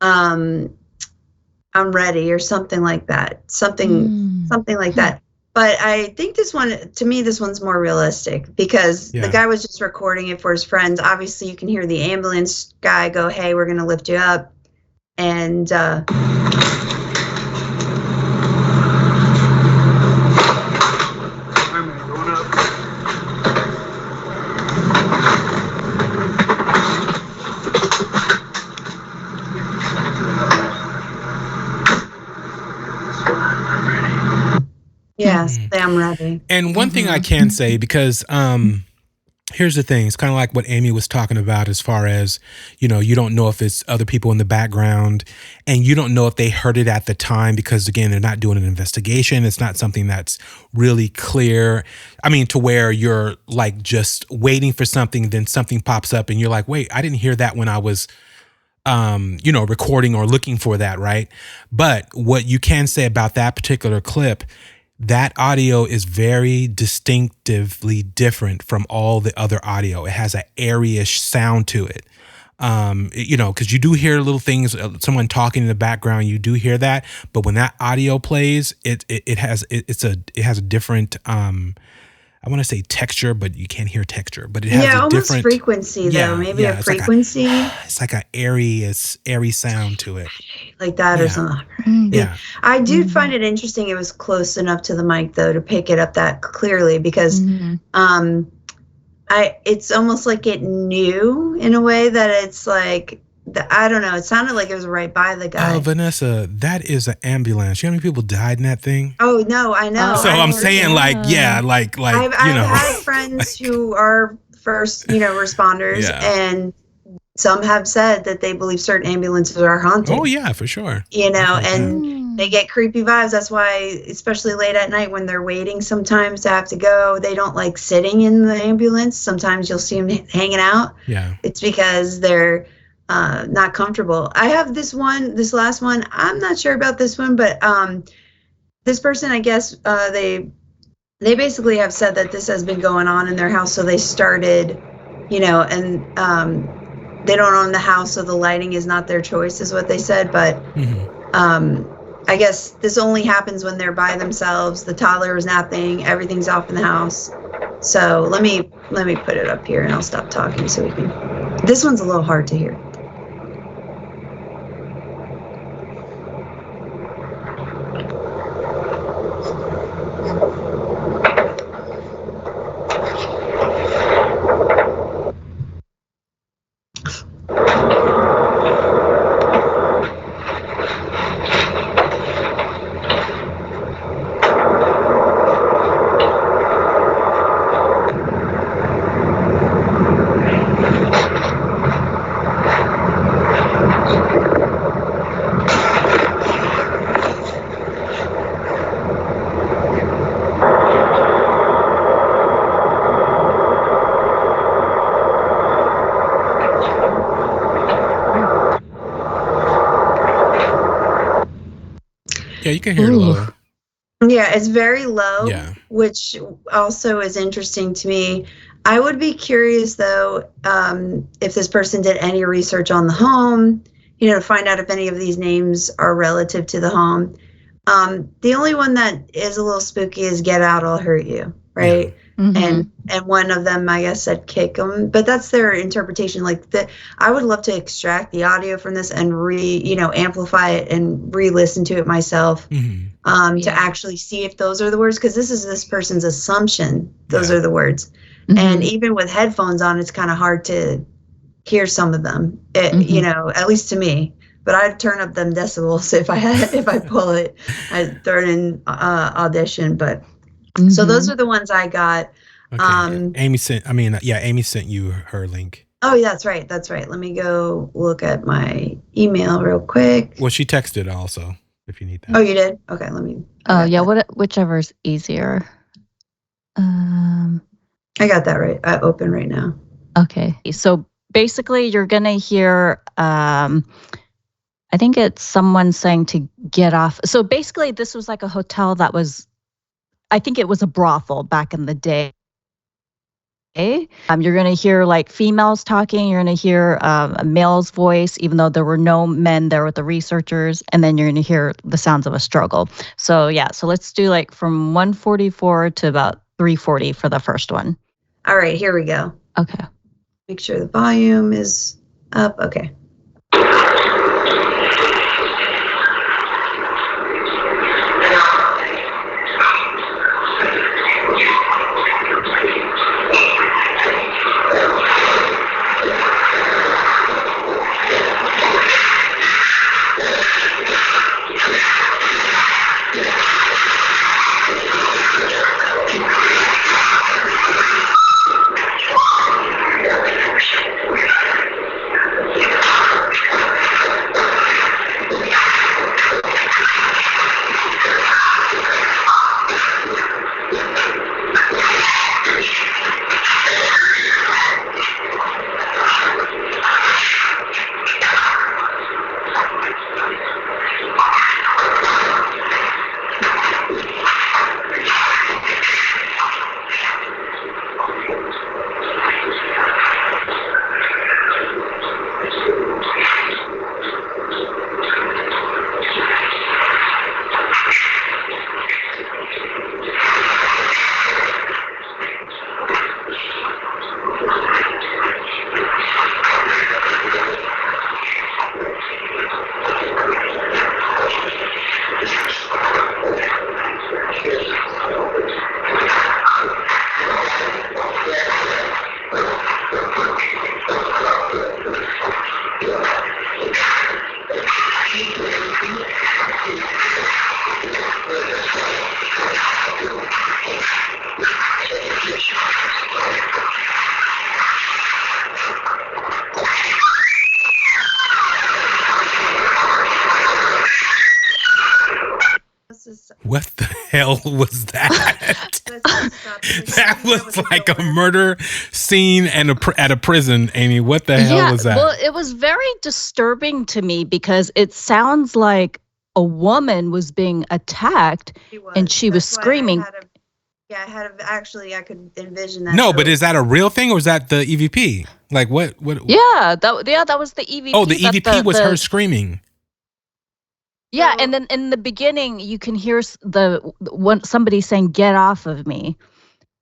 I'm ready or something like that. Something like that. But I think this one, to me, this one's more realistic because Yeah. the guy was just recording it for his friends. Obviously, you can hear the ambulance guy go, hey, we're going to lift you up. And, Wait a minute, going up. yes, I'm ready. And one thing I can say, because here's the thing, it's kind of like what Amy was talking about as far as, you know, you don't know if it's other people in the background and you don't know if they heard it at the time because, again, they're not doing an investigation. It's not something that's really clear. I mean, to where you're like just waiting for something, then something pops up and you're like, wait, I didn't hear that when I was you know, recording or looking for that, right? But what you can say about that particular clip, that audio is very distinctively different from all the other audio. It has an eerie-ish sound to it. You know, because you do hear little things, someone talking in the background, you do hear that. But when that audio plays, it has a different I want to say texture, but you can't hear texture. But it has a almost different frequency though. Maybe a it's frequency it's like an airy sound to it. like that Yeah. or something. Yeah. I do find it interesting. It was close enough to the mic though to pick it up that clearly because it's almost like it knew in a way that it's like I don't know. It sounded like it was right by the guy. Oh, Vanessa, that is an ambulance. You know how many people died in that thing? Oh no, I know. So I'm saying, like, yeah, like I've you know, had friends who are first, responders, Yeah. and some have said that they believe certain ambulances are haunted. oh yeah, for sure. And they get creepy vibes. That's why, especially late at night when they're waiting sometimes to have to go, they don't like sitting in the ambulance. Sometimes you'll see them hanging out. Yeah. It's because they're not comfortable. I have this last one. I'm not sure about this one, but this person, I guess, they basically have said that this has been going on in their house. So they started, and they don't own the house, so the lighting is not their choice, is what they said. But I guess this only happens when they're by themselves. The toddler is napping. Everything's off in the house. So let me put it up here, and I'll stop talking so we can. This one's a little hard to hear. Yeah, you can hear it low. Yeah, it's very low, Yeah. which also is interesting to me. I would be curious, though, if this person did any research on the home, to find out if any of these names are relative to the home. The only one that is a little spooky is Get Out, I'll Hurt You, right? Mhm. And one of them, I guess, said kick them, but that's their interpretation. Like I would love to extract the audio from this and amplify it and re-listen to it myself, Mm-hmm. to actually see if those are the words, because this is this person's assumption those Yeah. are the words. And even with headphones on, it's kind of hard to hear some of them, at least to me. But I'd turn up them decibels if I pull it. I'd throw it in audition. But so those are the ones I got. Okay. Amy sent you her link. Oh, yeah, that's right. Let me go look at my email real quick. Well, she texted also, if you need that. Oh, you did? Okay, let me. Oh, yeah, whichever's easier. I got that right. Open right now. Okay. So basically you're going to hear, I think it's someone saying to get off. So basically this was like a hotel that was, I think it was a brothel back in the day. You're going to hear like females talking. You're going to hear a male's voice, even though there were no men there with the researchers. And then you're going to hear the sounds of a struggle. So yeah, so let's do like from 144 to about 340 for the first one. All right, here we go. Okay. Make sure the volume is up. Okay. What the hell was that? That was like a murder scene and at a prison, Amy. What the hell was that? Well, it was very disturbing to me because it sounds like a woman was being attacked and she was screaming. I could envision that. No, but is that a real thing or is that the EVP? Like what? Yeah, that was the EVP. Oh, the EVP was her screaming. Yeah, and then in the beginning, you can hear somebody saying, "Get off of me."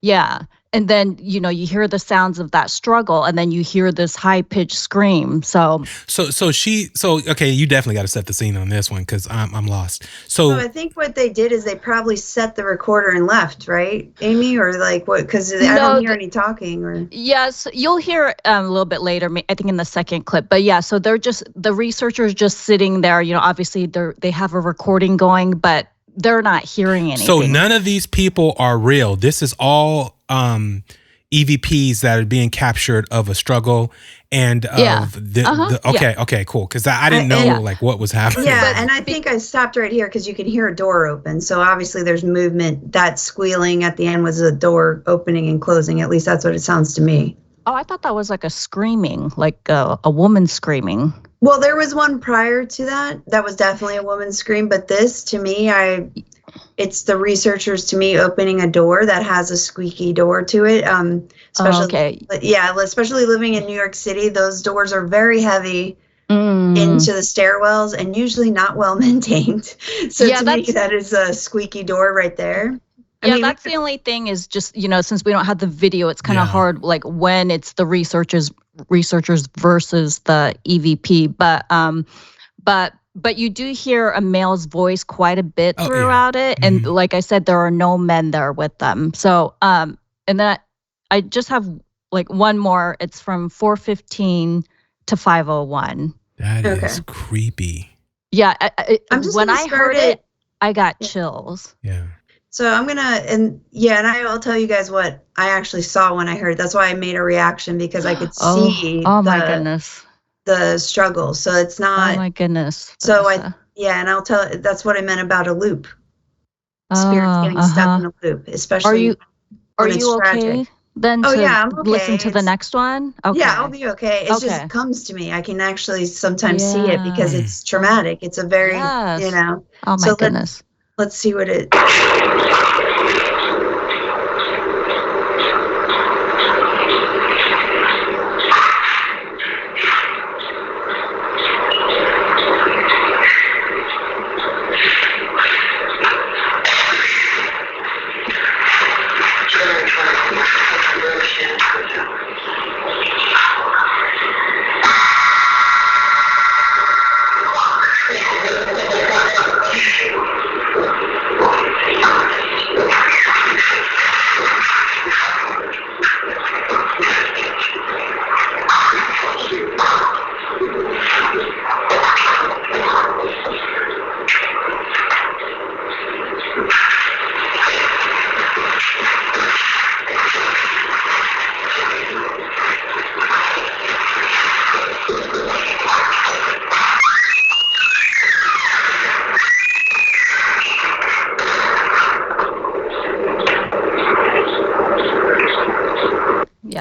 Yeah, and then you hear the sounds of that struggle, and then you hear this high pitched scream. So okay, you definitely got to set the scene on this one because I'm lost. So I think what they did is they probably set the recorder and left, right, Amy, or like what? Because I don't hear any talking. Or yes, you'll hear a little bit later. I think in the second clip. But yeah, so they're just the researchers just sitting there. Obviously they have a recording going, but they're not hearing anything. So none of these people are real. This is all EVPs that are being captured of a struggle and okay, cool. Because I didn't know like what was happening. Yeah, and I think I stopped right here because you can hear a door open. So obviously there's movement. That squealing at the end was a door opening and closing. At least that's what it sounds to me. Oh, I thought that was like a screaming, like a woman screaming. Well, there was one prior to that. That was definitely a woman's scream. But this, to me, it's the researchers, to me, opening a door that has a squeaky door to it. Especially living in New York City, those doors are very heavy into the stairwells and usually not well maintained. So to me, that is a squeaky door right there. That's the only thing is just, since we don't have the video, it's kind of hard, like when it's the researchers versus the EVP. But you do hear a male's voice quite a bit throughout it. And like I said, there are no men there with them. So, and then I just have like one more. It's from 4:15 to 5:01. That is creepy. Yeah. When I heard it, I got chills. Yeah. So I'm gonna, and I'll tell you guys what I actually saw when I heard. That's why I made a reaction, because I could see. Oh my goodness. The struggle. So it's not. Oh my goodness. So and I'll tell. That's what I meant about a loop. Spirits getting stuck in a loop, especially. Are you okay? Tragic. Then I'm okay. Listen to the next one. Okay. Yeah, I'll be okay. It just comes to me. I can actually sometimes see it because it's traumatic. It's a very, Oh my goodness. Let's see what it.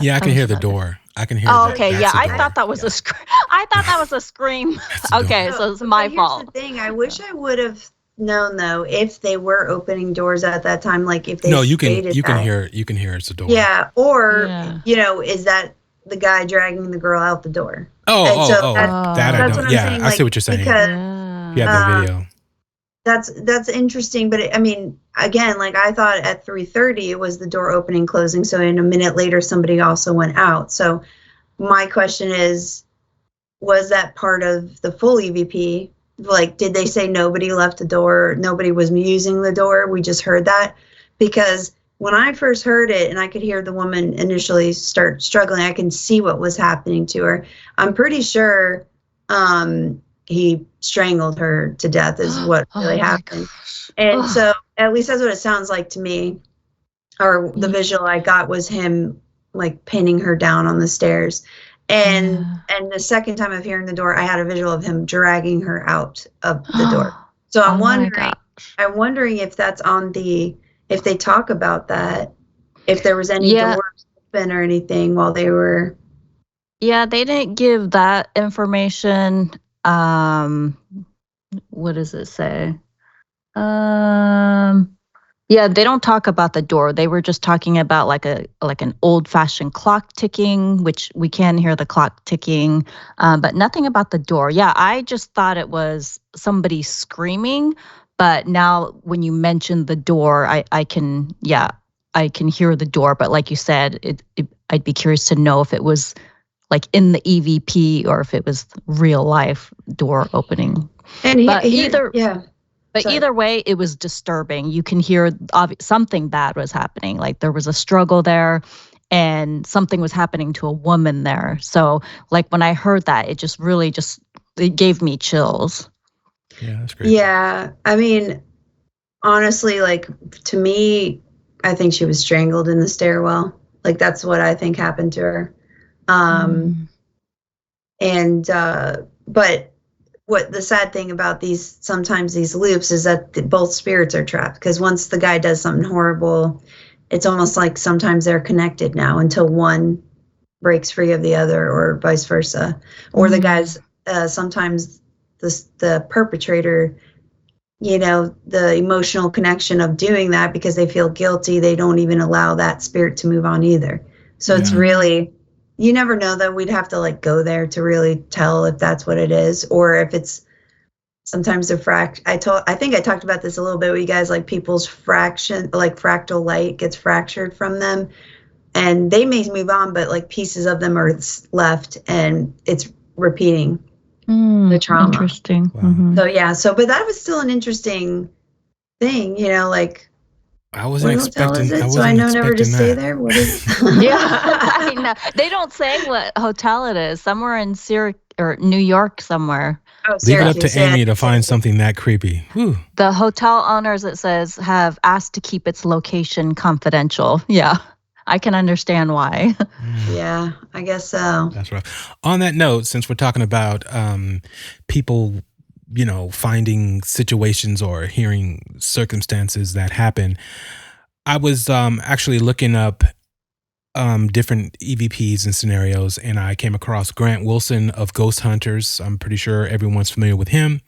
Yeah, I can hear the door. I can hear. Oh, okay. Yeah, I thought that was a scream. I thought that was a scream. Okay, so it's my fault. Here's the thing. I wish I would have known though if they were opening doors at that time. Like if they. No, you can hear. You can hear it's a door. Yeah, or is that the guy dragging the girl out the door? That I don't. Yeah, I see what you're saying. Because, the video. That's interesting, but again, like I thought at 3:30 it was the door opening closing, so in a minute later somebody also went out. So my question is, was that part of the full EVP? Like, did they say nobody left the door, nobody was using the door? We just heard that? Because when I first heard it and I could hear the woman initially start struggling, I can see what was happening to her. I'm pretty sure he strangled her to death is what really happened. And so at least that's what it sounds like to me, or the visual I got was him like pinning her down on the stairs. And the second time of hearing the door, I had a visual of him dragging her out of the door. So I'm wondering if that's on if they talk about that, if there was any doors open or anything while they were. Yeah, they didn't give that information. What does it say? They don't talk about the door. They were just talking about like an old-fashioned clock ticking, which we can hear the clock ticking, but nothing about the door. Yeah, I just thought it was somebody screaming, but now when you mentioned the door, I can hear the door. But like you said, I'd be curious to know if it was like in the EVP or if it was real life door opening. And either way, it was disturbing. You can hear something bad was happening. Like there was a struggle there and something was happening to a woman there. So like when I heard that, it just really it gave me chills. Yeah, that's great. Yeah. I mean, honestly, like to me, I think she was strangled in the stairwell. Like that's what I think happened to her. But what the sad thing about sometimes these loops is that both spirits are trapped, because once the guy does something horrible, it's almost like sometimes they're connected now until one breaks free of the other, or vice versa. Or the guys, sometimes the perpetrator, the emotional connection of doing that because they feel guilty, they don't even allow that spirit to move on either. So it's really, you never know that we'd have to like go there to really tell if that's what it is, or if it's sometimes I think I talked about this a little bit with you guys, like people's fractal light gets fractured from them, and they may move on, but like pieces of them are left, and it's repeating the trauma. Interesting. Wow. So but that was still an interesting thing, like. I wasn't What hotel expecting. is it? I So I wasn't know never to expecting stay that. there. What is? Yeah, I know. They don't say what hotel it is. Somewhere in or New York somewhere. Oh, Leave it up to Syracuse, Amy yeah. to find something that creepy. Whew. The hotel owners, it says, have asked to keep its location confidential. Yeah, I can understand why. Yeah, I guess so. That's rough. On that note, since we're talking about people, finding situations or hearing circumstances that happen, I was actually looking up different EVPs and scenarios, and I came across Grant Wilson of Ghost Hunters. I'm pretty sure everyone's familiar with him.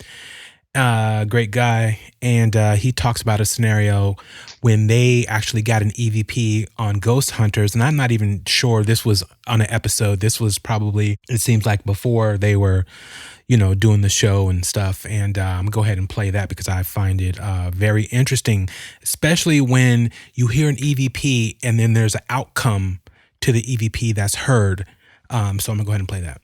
Great guy. And he talks about a scenario when they actually got an EVP on Ghost Hunters. And I'm not even sure this was on an episode. This was probably, it seems like before they were, doing the show and stuff. And I'm gonna go ahead and play that because I find it very interesting, especially when you hear an EVP and then there's an outcome to the EVP that's heard. So I'm gonna go ahead and play that.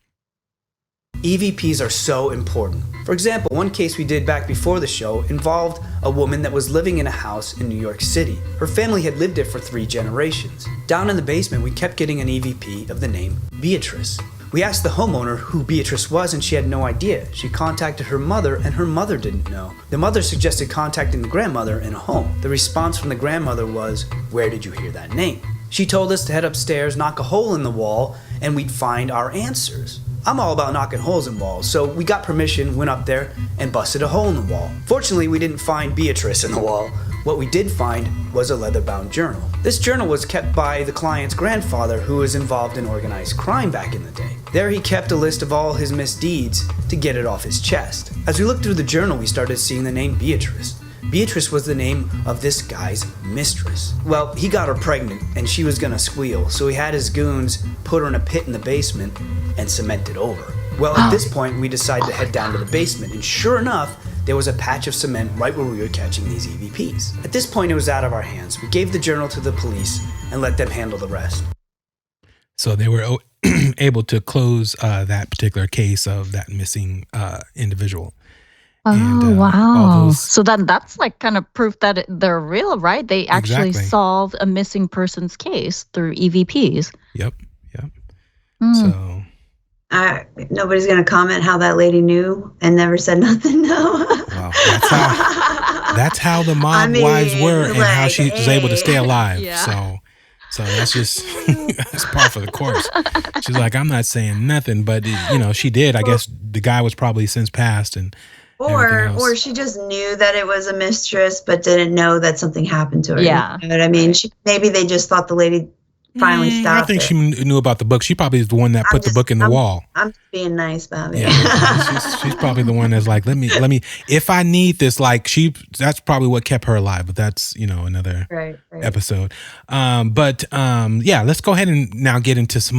EVPs are so important. For example, one case we did back before the show involved a woman that was living in a house in New York City. Her family had lived there for 3 generations. Down in the basement, we kept getting an EVP of the name Beatrice. We asked the homeowner who Beatrice was, and she had no idea. She contacted her mother, and her mother didn't know. The mother suggested contacting the grandmother in a home. The response from the grandmother was, "Where did you hear that name?" She told us to head upstairs, knock a hole in the wall, and we'd find our answers. I'm all about knocking holes in walls, so we got permission, went up there, and busted a hole in the wall. Fortunately, we didn't find Beatrice in the wall. What we did find was a leather-bound journal. This journal was kept by the client's grandfather, who was involved in organized crime back in the day. There he kept a list of all his misdeeds to get it off his chest. As we looked through the journal, we started seeing the name Beatrice. Beatrice was the name of this guy's mistress. Well, he got her pregnant, and she was gonna squeal, so he had his goons put her in a pit in the basement and cement it over. Well, at this point, we decided to head down to the basement, and sure enough, there was a patch of cement right where we were catching these EVPs. At this point, it was out of our hands. We gave the journal to the police and let them handle the rest. So they were able to close that particular case of that missing individual. Oh, And, all wow. those- So then that's like kind of proof that they're real, right? They actually Exactly. solved a missing person's case through EVPs. Yep. Mm. So Nobody's gonna comment how that lady knew and never said nothing. No. wow, that's how the mob wives were, and how like, she was able to stay hey. alive. Yeah. So that's just that's par for the course. She's like, I'm not saying nothing, but she did. I guess the guy was probably since passed, and everything else. Or she just knew that it was a mistress, but didn't know that something happened to her. Yeah. You know what I mean? Maybe they just thought the lady finally stopped. I think it. she knew about the book. She probably is the one that put the book in the wall. I'm just being nice about it. Yeah, she's probably the one that's like, let me. If I need this, like that's probably what kept her alive. But that's another right. episode. Yeah, let's go ahead and now get into some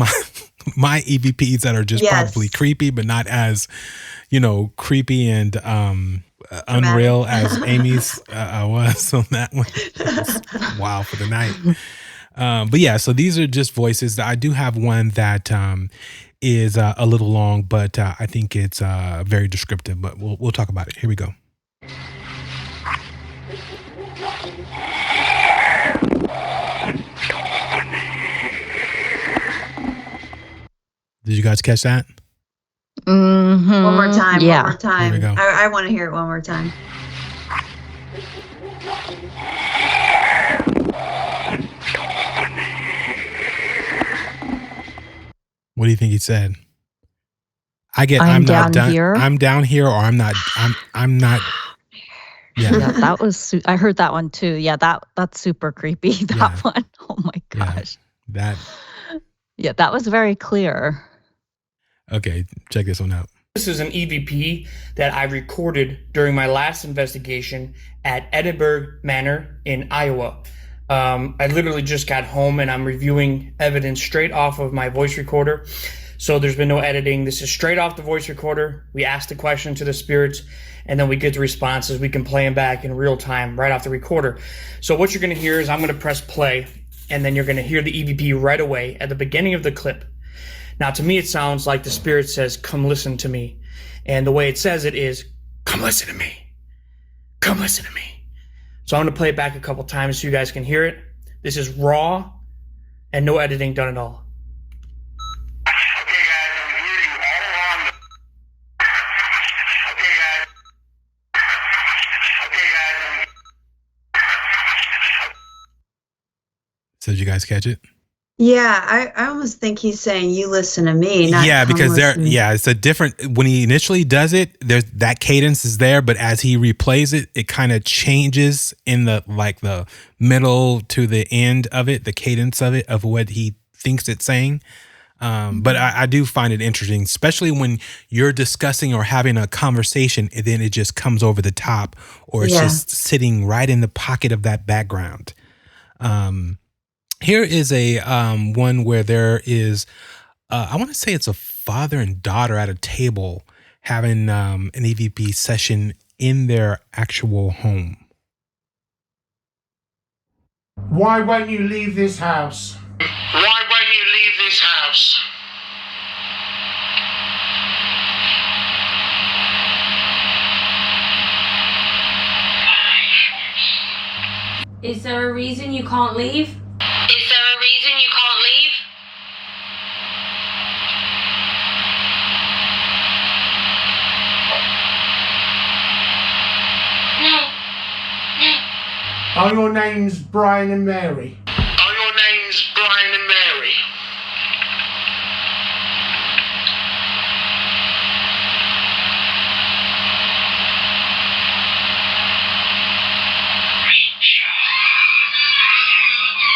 my EVPs that are just probably creepy, but not as creepy and unreal as Amy's was on that one. Wow for the night. But yeah, so these are just voices. I do have one that is a little long, but I think it's very descriptive. But we'll talk about it. Here we go. Did you guys catch that? Mm-hmm. One more time. Yeah. One more time. Here we go. I want to hear it one more time. What do you think he said? I'm down here. I'm down here, or I'm not. I'm not. Yeah. Yeah, that was. I heard that one too. Yeah, that's super creepy. That Yeah. one. Oh my gosh. That. Yeah, that was very clear. Okay, check this one out. This is an EVP that I recorded during my last investigation at Edinburgh Manor in Iowa. I literally just got home and I'm reviewing evidence straight off of my voice recorder. So there's been no editing. This is straight off the voice recorder. We ask the question to the spirits, and then we get the responses. We can play them back in real time right off the recorder. So what you're going to hear is I'm going to press play, and then you're going to hear the EVP right away at the beginning of the clip. Now, to me, it sounds like the spirit says, "Come listen to me." And the way it says it is, "Come listen to me. Come listen to me." So I'm going to play it back a couple times so you guys can hear it. This is raw and no editing done at all. Okay, guys, I'm hearing you all along. Okay, guys. Okay, guys. So did you guys catch it? Yeah, I almost think he's saying you listen to me. Not Yeah, come because listen. it's a different, when he initially does it, there's that cadence is there, but as he replays it, it kind of changes in the middle to the end of it, the cadence of it, of what he thinks it's saying. But I do find it interesting, especially when you're discussing or having a conversation and then it just comes over the top, or it's just sitting right in the pocket of that background. Here is a one where there is, I want to say it's a father and daughter at a table having an EVP session in their actual home. Why won't you leave this house? Why won't you leave this house? Is there a reason you can't leave? Is there a reason you can't leave? No. Are your names Brian and Mary? Are your names Brian and Mary?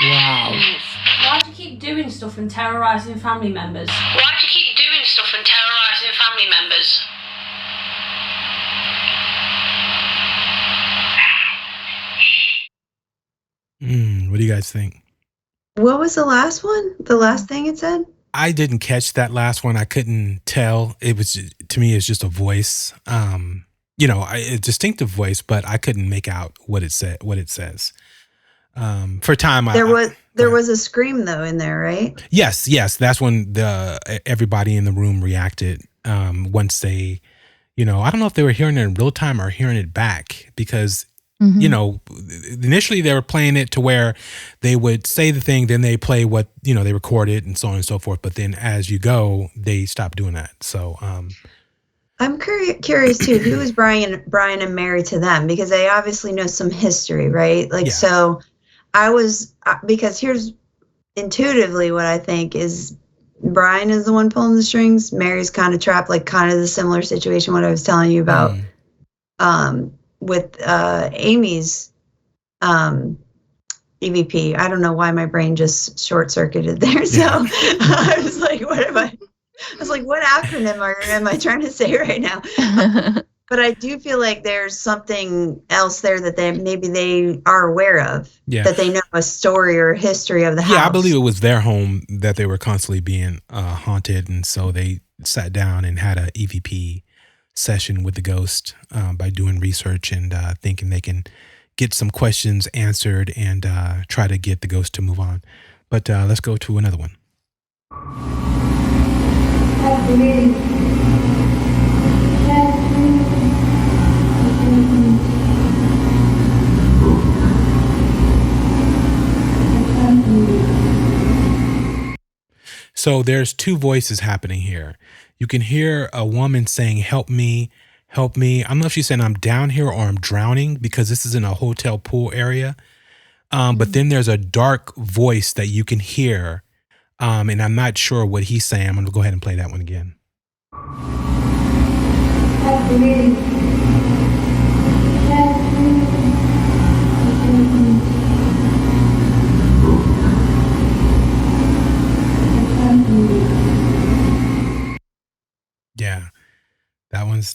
Wow. Why do you keep doing stuff and terrorising family members? Why do you keep doing stuff and terrorising family members? What do you guys think? What was the last one? The last thing it said? I didn't catch that last one. I couldn't tell. It was, to me, it's just a voice, a distinctive voice, but I couldn't make out what it said, what it says. For time, There was a scream though in there, right? Yes. That's when everybody in the room reacted. Once they, I don't know if they were hearing it in real time or hearing it back, because initially they were playing it to where they would say the thing, then they play what they record it and so on and so forth. But then as you go, they stop doing that. So I'm curious too. Who is Brian and Mary to them? Because they obviously know some history, right? So I was, because here's intuitively what I think is Brian is the one pulling the strings. Mary's kind of trapped, like kind of the similar situation what I was telling you about with Amy's EVP. I don't know why my brain just short-circuited there. So I was like, what acronym am I trying to say right now? But I do feel like there's something else there that they are aware of, that they know a story or history of the house. Yeah, I believe it was their home that they were constantly being haunted. And so they sat down and had a EVP session with the ghost by doing research and thinking they can get some questions answered and try to get the ghost to move on. But let's go to another one. So there's two voices happening here. You can hear a woman saying, "Help me, help me." I don't know if she's saying I'm down here or I'm drowning, because this is in a hotel pool area. But then there's a dark voice that you can hear. And I'm not sure what he's saying. I'm going to go ahead and play that one again. Yeah, that one's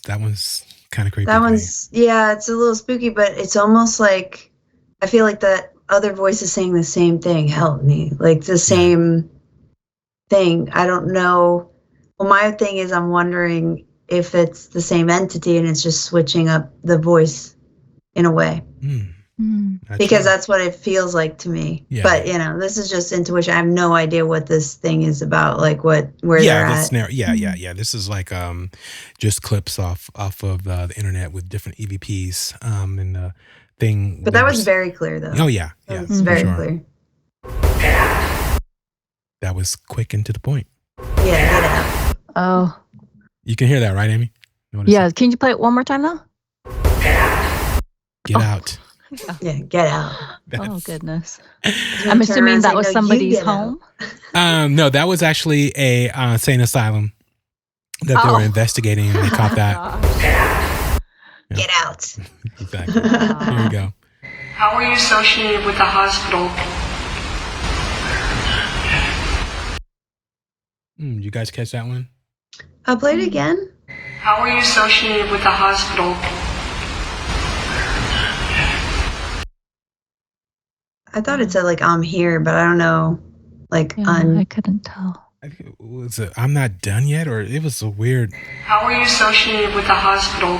kind of creepy. That one's, it's a little spooky, but it's almost like I feel like the other voice is saying the same thing. Help me, like the same thing. I don't know. Well, my thing is I'm wondering if it's the same entity and it's just switching up the voice in a way. Because that's what it feels like to me. Yeah. But this is just intuition. I have no idea what this thing is about, like where they're at. Yeah. This is like just clips off of the internet with different EVPs and the thing. But that was very clear, though. Oh yeah, It was very clear. That was quick and to the point. Yeah, get out. Oh. You can hear that, right, Amy? Yeah. Can you play it one more time, though? Get out. Yeah, get out. Oh, goodness. I'm assuming that was somebody's home. No, that was actually a insane asylum that they were investigating, and they caught that. Get out. Exactly. Here we go. How are you associated with the hospital? You guys catch that one? I'll play it again. How are you associated with the hospital? I thought it said like I'm here, but I don't know. Like I couldn't tell. Was it I'm not done yet, or it was a weird. How are you associated with the hospital?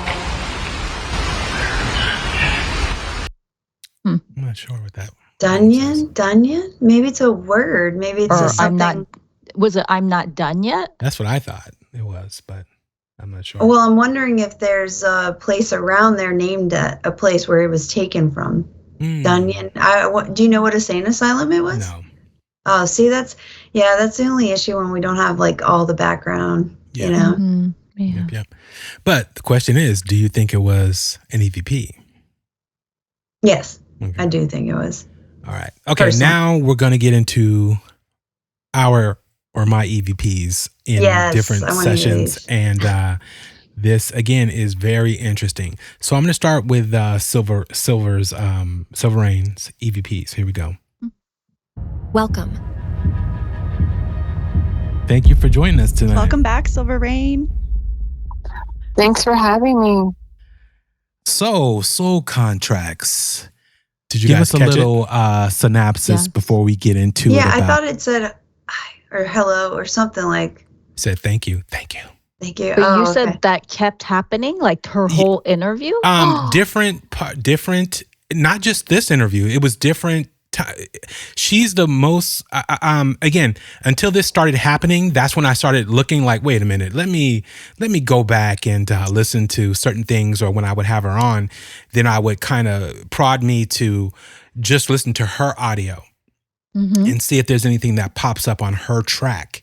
I'm not sure what that. Dunyan? Maybe it's a word. Maybe it's just something. I'm not. Was it I'm not done yet? That's what I thought it was, but I'm not sure. Well, I'm wondering if there's a place around there named a place where it was taken from. Dunyan. Do you know what insane asylum it was? No. Oh, see, that's the only issue when we don't have like all the background. Yeah. You know. Yeah. Yep. But the question is, do you think it was an EVP? Yes, I do think it was. All right. Okay. Now we're going to get into my EVPs in different sessions. And this, again, is very interesting. So I'm going to start with Silver's Silver Rain's EVPs. Here we go. Welcome. Thank you for joining us tonight. Welcome back, Silver Rain. Thanks for having me. So, soul contracts. Did you give us a little synopsis before we get into it? Yeah, I thought it said hi or hello or something like. Said thank you. Thank you. Thank you. But you said that kept happening, like her whole interview? Different, not just this interview. It was different. She's the most, again, until this started happening, that's when I started looking like, wait a minute, let me go back and listen to certain things. Or when I would have her on, then I would kind of prod me to just listen to her audio and see if there's anything that pops up on her track,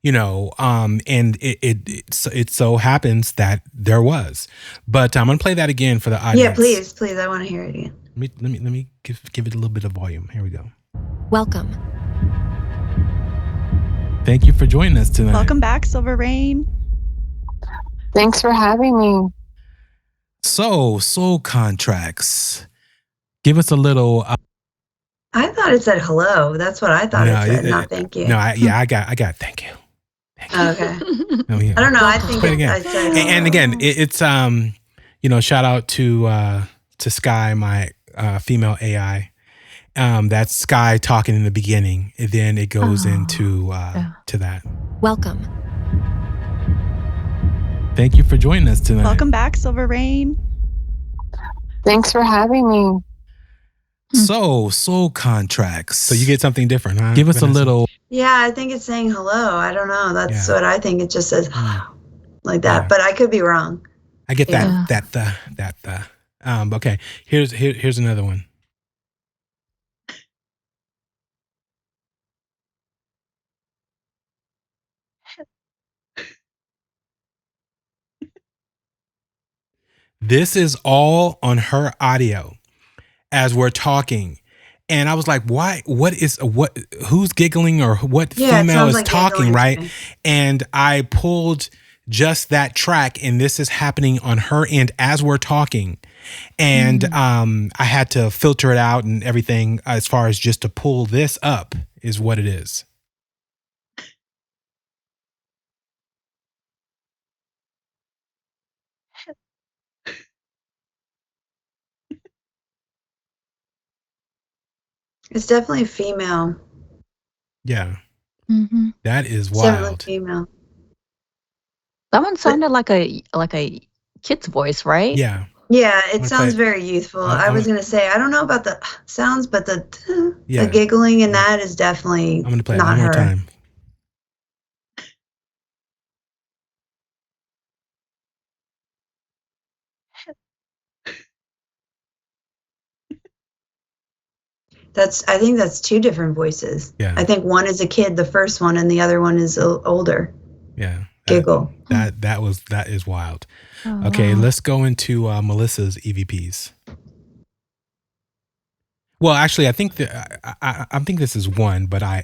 and it so happens that there was. But I'm going to play that again for the audience. Yeah, please. I want to hear it again. Let me give it a little bit of volume. Here we go. Welcome. Thank you for joining us tonight. Welcome back, Silver Rain. Thanks for having me. So, soul contracts. Give us a little. I thought it said hello. That's what I thought it said. Not thank you. No, I got thank you. Okay. I don't know. I think I said hello. And again, it's shout out to Sky, my female AI. That's Sky talking in the beginning, and then it goes into to that. Welcome. Thank you for joining us tonight. Welcome back, Silver Rain. Thanks for having me. So, soul contracts. So you get something different, huh? Give us Vanessa? A little. Yeah, I think it's saying hello. I don't know. That's what I think. It just says hello, like that. But I could be wrong. I get that. Okay. Here's another one. This is all on her audio as we're talking. And I was like, why? Who's giggling or what female is talking, right? And I pulled just that track, and this is happening on her end as we're talking. And I had to filter it out and everything as far as just to pull this up is what it is. It's definitely female. Yeah. Mm-hmm. That is It's wild. definitely female. That one sounded like a kid's voice, right? Yeah. Yeah, it Wanna play sounds it? very youthful. I I was wanna- gonna say I don't know about the sounds, but the Yeah. giggling and that is definitely I'm going to play it not one more her. time. I think that's two different voices. Yeah. I think one is a kid, the first one, and the other one is older. Yeah. Giggle. That is wild. Oh, Okay, wow. let's go into Melissa's EVPs. Well, actually, I think that I think this is one, but I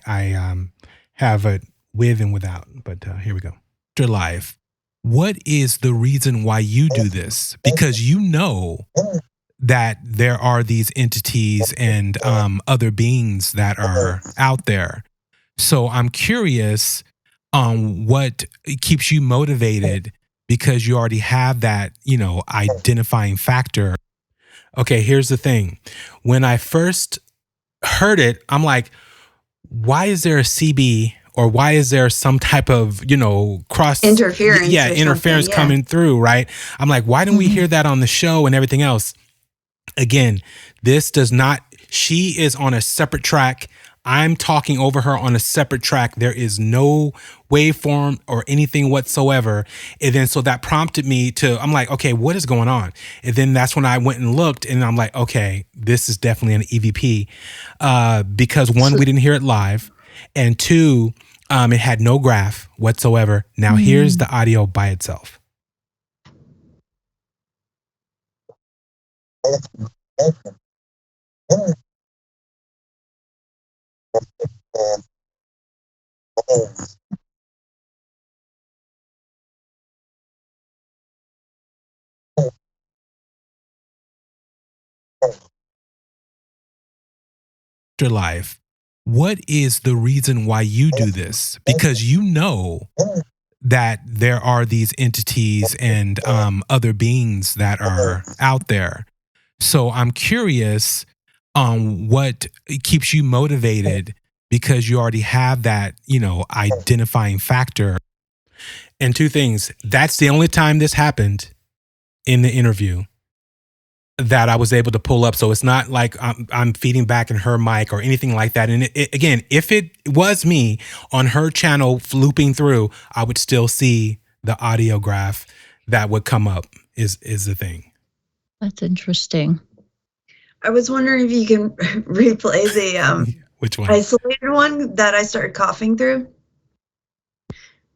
have it with and without. But here we go. Your life. What is the reason why you do this? Because you know that there are these entities and other beings that are out there. So I'm curious on what keeps you motivated, because you already have that, identifying factor. Okay, here's the thing. When I first heard it, I'm like, why is there a CB, or why is there some type of, cross Interference or interference something, yeah. coming through, right? I'm like, why didn't we hear that on the show and everything else? Again, this does not, she is on a separate track. I'm talking over her on a separate track. There is no waveform or anything whatsoever. And then so that prompted me I'm like, okay, what is going on? And then that's when I went and looked, and I'm like, okay, this is definitely an EVP. Because one, we didn't hear it live. And two, it had no graph whatsoever. Now here's the audio by itself. Life. What is the reason why you do this? Because you know that there are these entities and other beings that are out there. So I'm curious on what keeps you motivated, because you already have that, identifying factor. And two things. That's the only time this happened in the interview that I was able to pull up. So it's not like I'm feeding back in her mic or anything like that. And again, if it was me on her channel looping through, I would still see the audio graph that would come up is the thing. That's interesting. I was wondering if you can replay the Which one? isolated one that I started coughing through.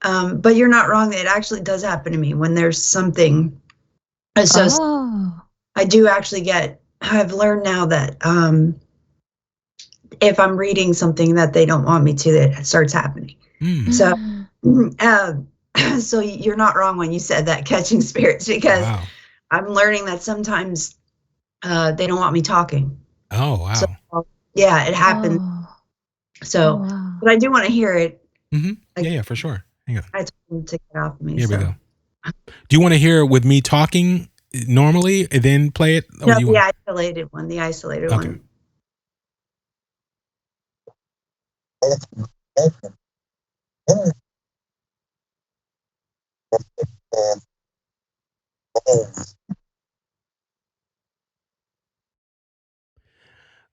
But you're not wrong. It actually does happen to me when there's something associated. Oh. I do actually I've learned now that if I'm reading something that they don't want me to, it starts happening. So you're not wrong when you said that, catching spirits, because I'm learning that sometimes they don't want me talking. Oh, wow. So, yeah, it happens. Oh. So, wow. But I do want to hear it. Mm-hmm. Yeah, for sure. Hang on. I told them to get off of me. Here we go. Do you want to hear it with me talking normally and then play it? No, the isolated one. The isolated one.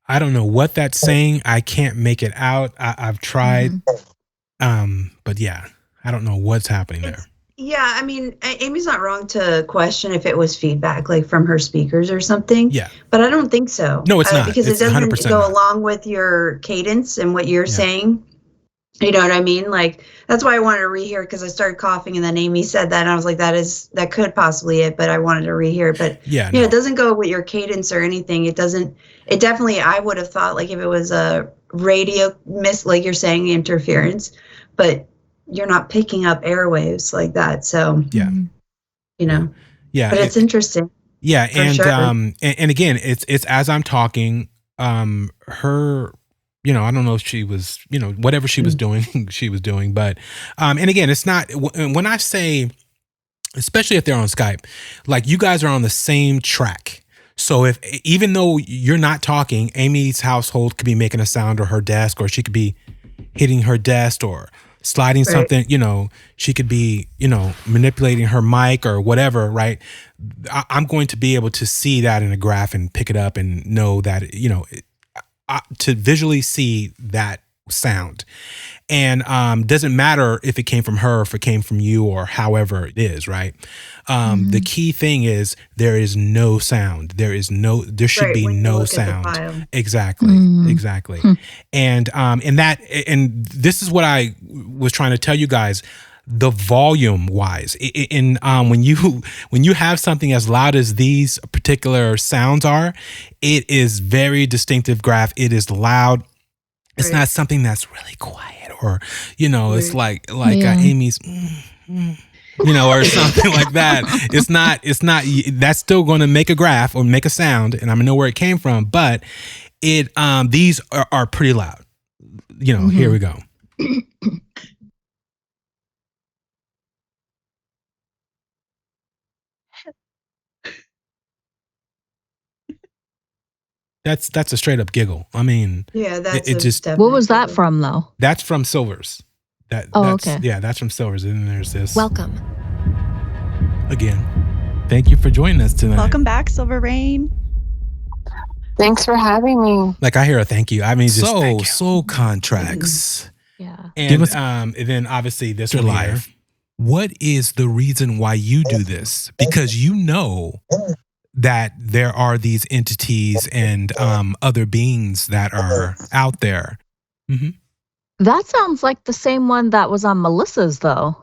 I don't know what that's saying. I can't make it out. I've tried. But yeah, I don't know what's happening there. Yeah, I mean, Amy's not wrong to question if it was feedback, like from her speakers or something. Yeah. But I don't think so. No, it's not. Because It's it doesn't 100% go not. along with your cadence and what you're saying. You know what I mean? Like, that's why I wanted to rehear, because I started coughing and then Amy said that and I was like, that could possibly it, but I wanted to rehear it. But it doesn't go with your cadence or anything. It definitely, I would have thought, like, if it was a radio like you're saying, interference, but you're not picking up airwaves like that. So, yeah, but it's interesting. Yeah. And, sure. and again, it's as I'm talking, her, I don't know if she was, whatever she was doing, she was doing. But, and again, it's not, when I say, especially if they're on Skype, like, you guys are on the same track. So even though you're not talking, Amy's household could be making a sound, or her desk, or she could be hitting her desk or sliding something, she could be, manipulating her mic or whatever, right? I'm going to be able to see that in a graph and pick it up and know that, to visually see that sound. And doesn't matter if it came from her, if it came from you, or however it is, right? The key thing is there is no sound. There should be no sound. Exactly. And this is what I was trying to tell you guys. The volume wise, when you have something as loud as these particular sounds are, it is very distinctive graph. It is loud. It's not something that's really quiet, or it's like Amy's, or something like that. It's not. That's still going to make a graph or make a sound, and I'm gonna know where it came from. But these are pretty loud. Here we go. That's a straight up giggle. I mean, yeah, that's it just. What was that from, though? That's from Silvers. Okay. Yeah, that's from Silvers. And then there's this. Welcome. Again, thank you for joining us tonight. Welcome back, Silver Rain. Thanks for having me. Like, I hear a thank you. I mean, just soul contracts. Yeah. And and then obviously this one here. What is the reason why you do this? Because that there are these entities and other beings that are out there. Mm-hmm. That sounds like the same one that was on Melissa's, though.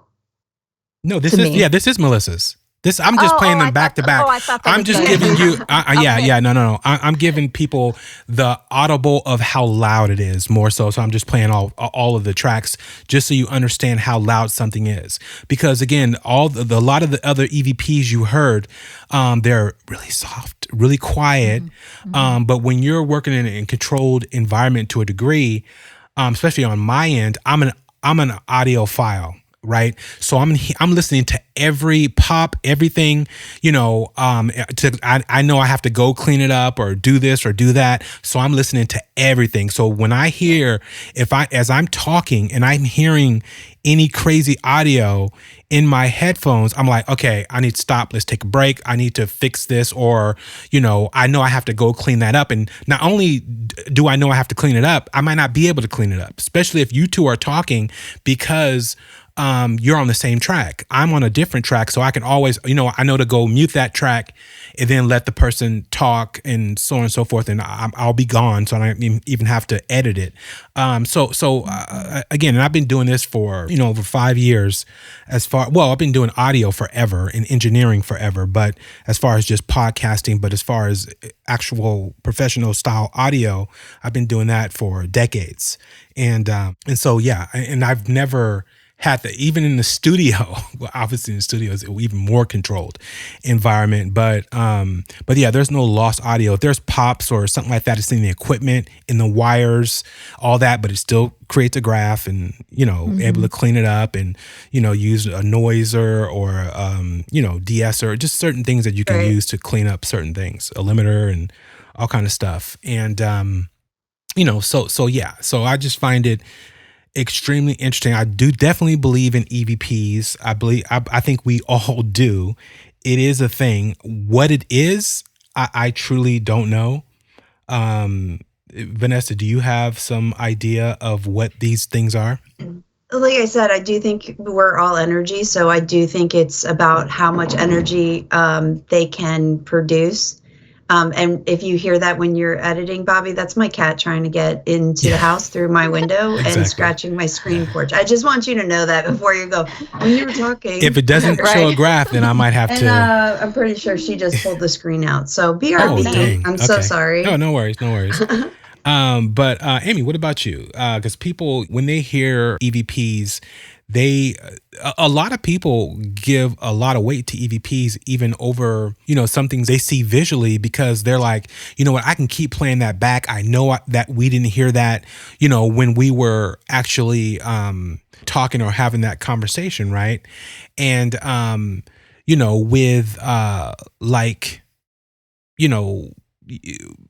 No, this is Melissa's. I'm just playing them back to back. I'm just giving you, no. I'm giving people the audible of how loud it is more so. So I'm just playing all of the tracks just so you understand how loud something is. Because again, a lot of the other EVPs you heard, they're really soft, really quiet. Mm-hmm. But when you're working in a controlled environment to a degree, especially on my end, I'm an audiophile. Right. So I'm listening to every pop, everything, I know I have to go clean it up or do this or do that. So I'm listening to everything. So when I hear, as I'm talking and I'm hearing any crazy audio in my headphones, I'm like, okay, I need to stop. Let's take a break. I need to fix this. Or, I know I have to go clean that up. And not only do I know I have to clean it up, I might not be able to clean it up, especially if you two are talking, because you're on the same track. I'm on a different track. So I can always, I know to go mute that track and then let the person talk and so on and so forth. And I'll be gone. So I don't even have to edit it. Again, and I've been doing this for, over 5 years I've been doing audio forever and engineering forever, but as far as just podcasting, but as far as actual professional style audio, I've been doing that for decades. And so, yeah, and I've never had to, even in the studio, well, obviously in the studio is even more controlled environment, but yeah, there's no lost audio. If there's pops or something like that, it's in the equipment, in the wires, all that, but it still creates a graph and, able to clean it up and, use a noiser or, de-esser, just certain things that you can use to clean up certain things, a limiter and all kind of stuff. And, so I just find it extremely interesting. I do definitely believe in EVPs. I think we all do. It is a thing. What it is, I truly don't know. Vanessa, do you have some idea of what these things are? Like I said, I do think we're all energy. So I do think it's about how much energy they can produce. And if you hear that when you're editing, Bobby, that's my cat trying to get into the house through my window and scratching my screen porch. I just want you to know that before you go. When you were talking, if it doesn't show a graph, then I might have to. I'm pretty sure she just pulled the screen out. So BRB. I'm so sorry. No worries. But Amy, what about you? Because people, when they hear EVPs, a lot of people give a lot of weight to EVPs, even over, some things they see visually, because they're like, you know what, I can keep playing that back. I know that we didn't hear that, when we were actually talking or having that conversation, right? And, with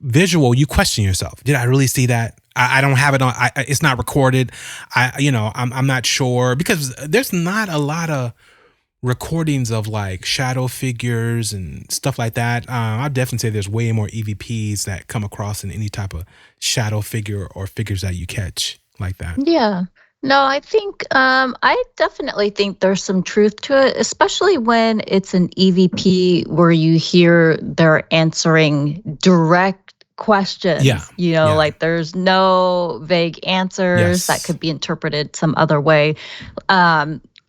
visual, you question yourself. Did I really see that? I don't have it on. It's not recorded. I'm not sure because there's not a lot of recordings of like shadow figures and stuff like that. I'd definitely say there's way more EVPs that come across in any type of shadow figure or figures that you catch like that. Yeah. No, I think I definitely think there's some truth to it, especially when it's an EVP where you hear they're answering direct questions. Yeah. Like there's no vague answers that could be interpreted some other way.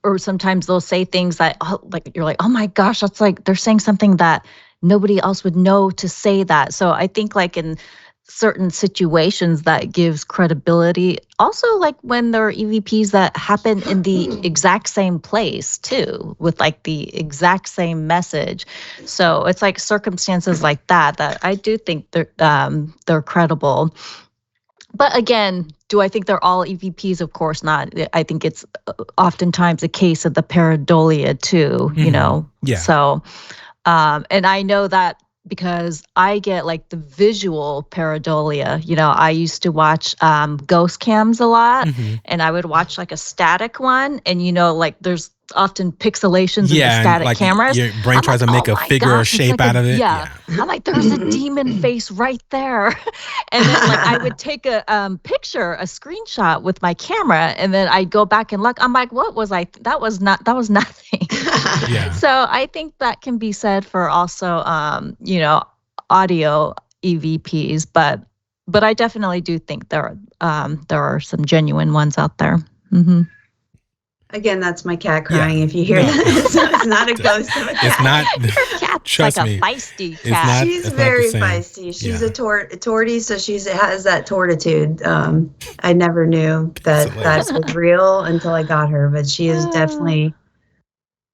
Or sometimes they'll say things that like you're like, oh my gosh, that's like they're saying something that nobody else would know to say that. So I think like in certain situations that gives credibility. Also, like when there are EVPs that happen in the exact same place too, with like the exact same message. So it's like circumstances like that I do think they're credible. But again, do I think they're all EVPs? Of course not. I think it's oftentimes a case of the pareidolia too, Yeah. So, and I know that because I get like the visual pareidolia. I used to watch ghost cams a lot, and I would watch like a static one, and like there's often pixelations in the static like cameras. Your brain tries to make a figure or shape like out of it. Yeah. I'm like, there's a demon face right there. And then like I would take a picture, a screenshot with my camera, and then I'd go back and look. I'm like, what was I? That was nothing. Yeah. So I think that can be said for also, audio EVPs, but I definitely do think there are some genuine ones out there. Mm-hmm. Again, that's my cat crying. If you hear that, so it's not a ghost of a cat. It's not. Her cat's Trust like me, a feisty cat. She's very feisty. She's a tortie, so has that tortitude. I never knew that was real until I got her, but she is definitely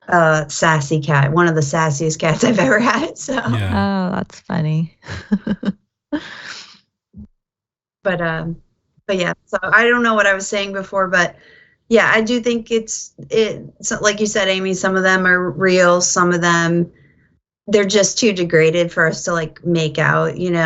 a sassy cat. One of the sassiest cats I've ever had. So. Yeah. Oh, that's funny. But yeah. So I don't know what I was saying before, but. Yeah, I do think so like you said, Amy, some of them are real. Some of them, they're just too degraded for us to like make out, even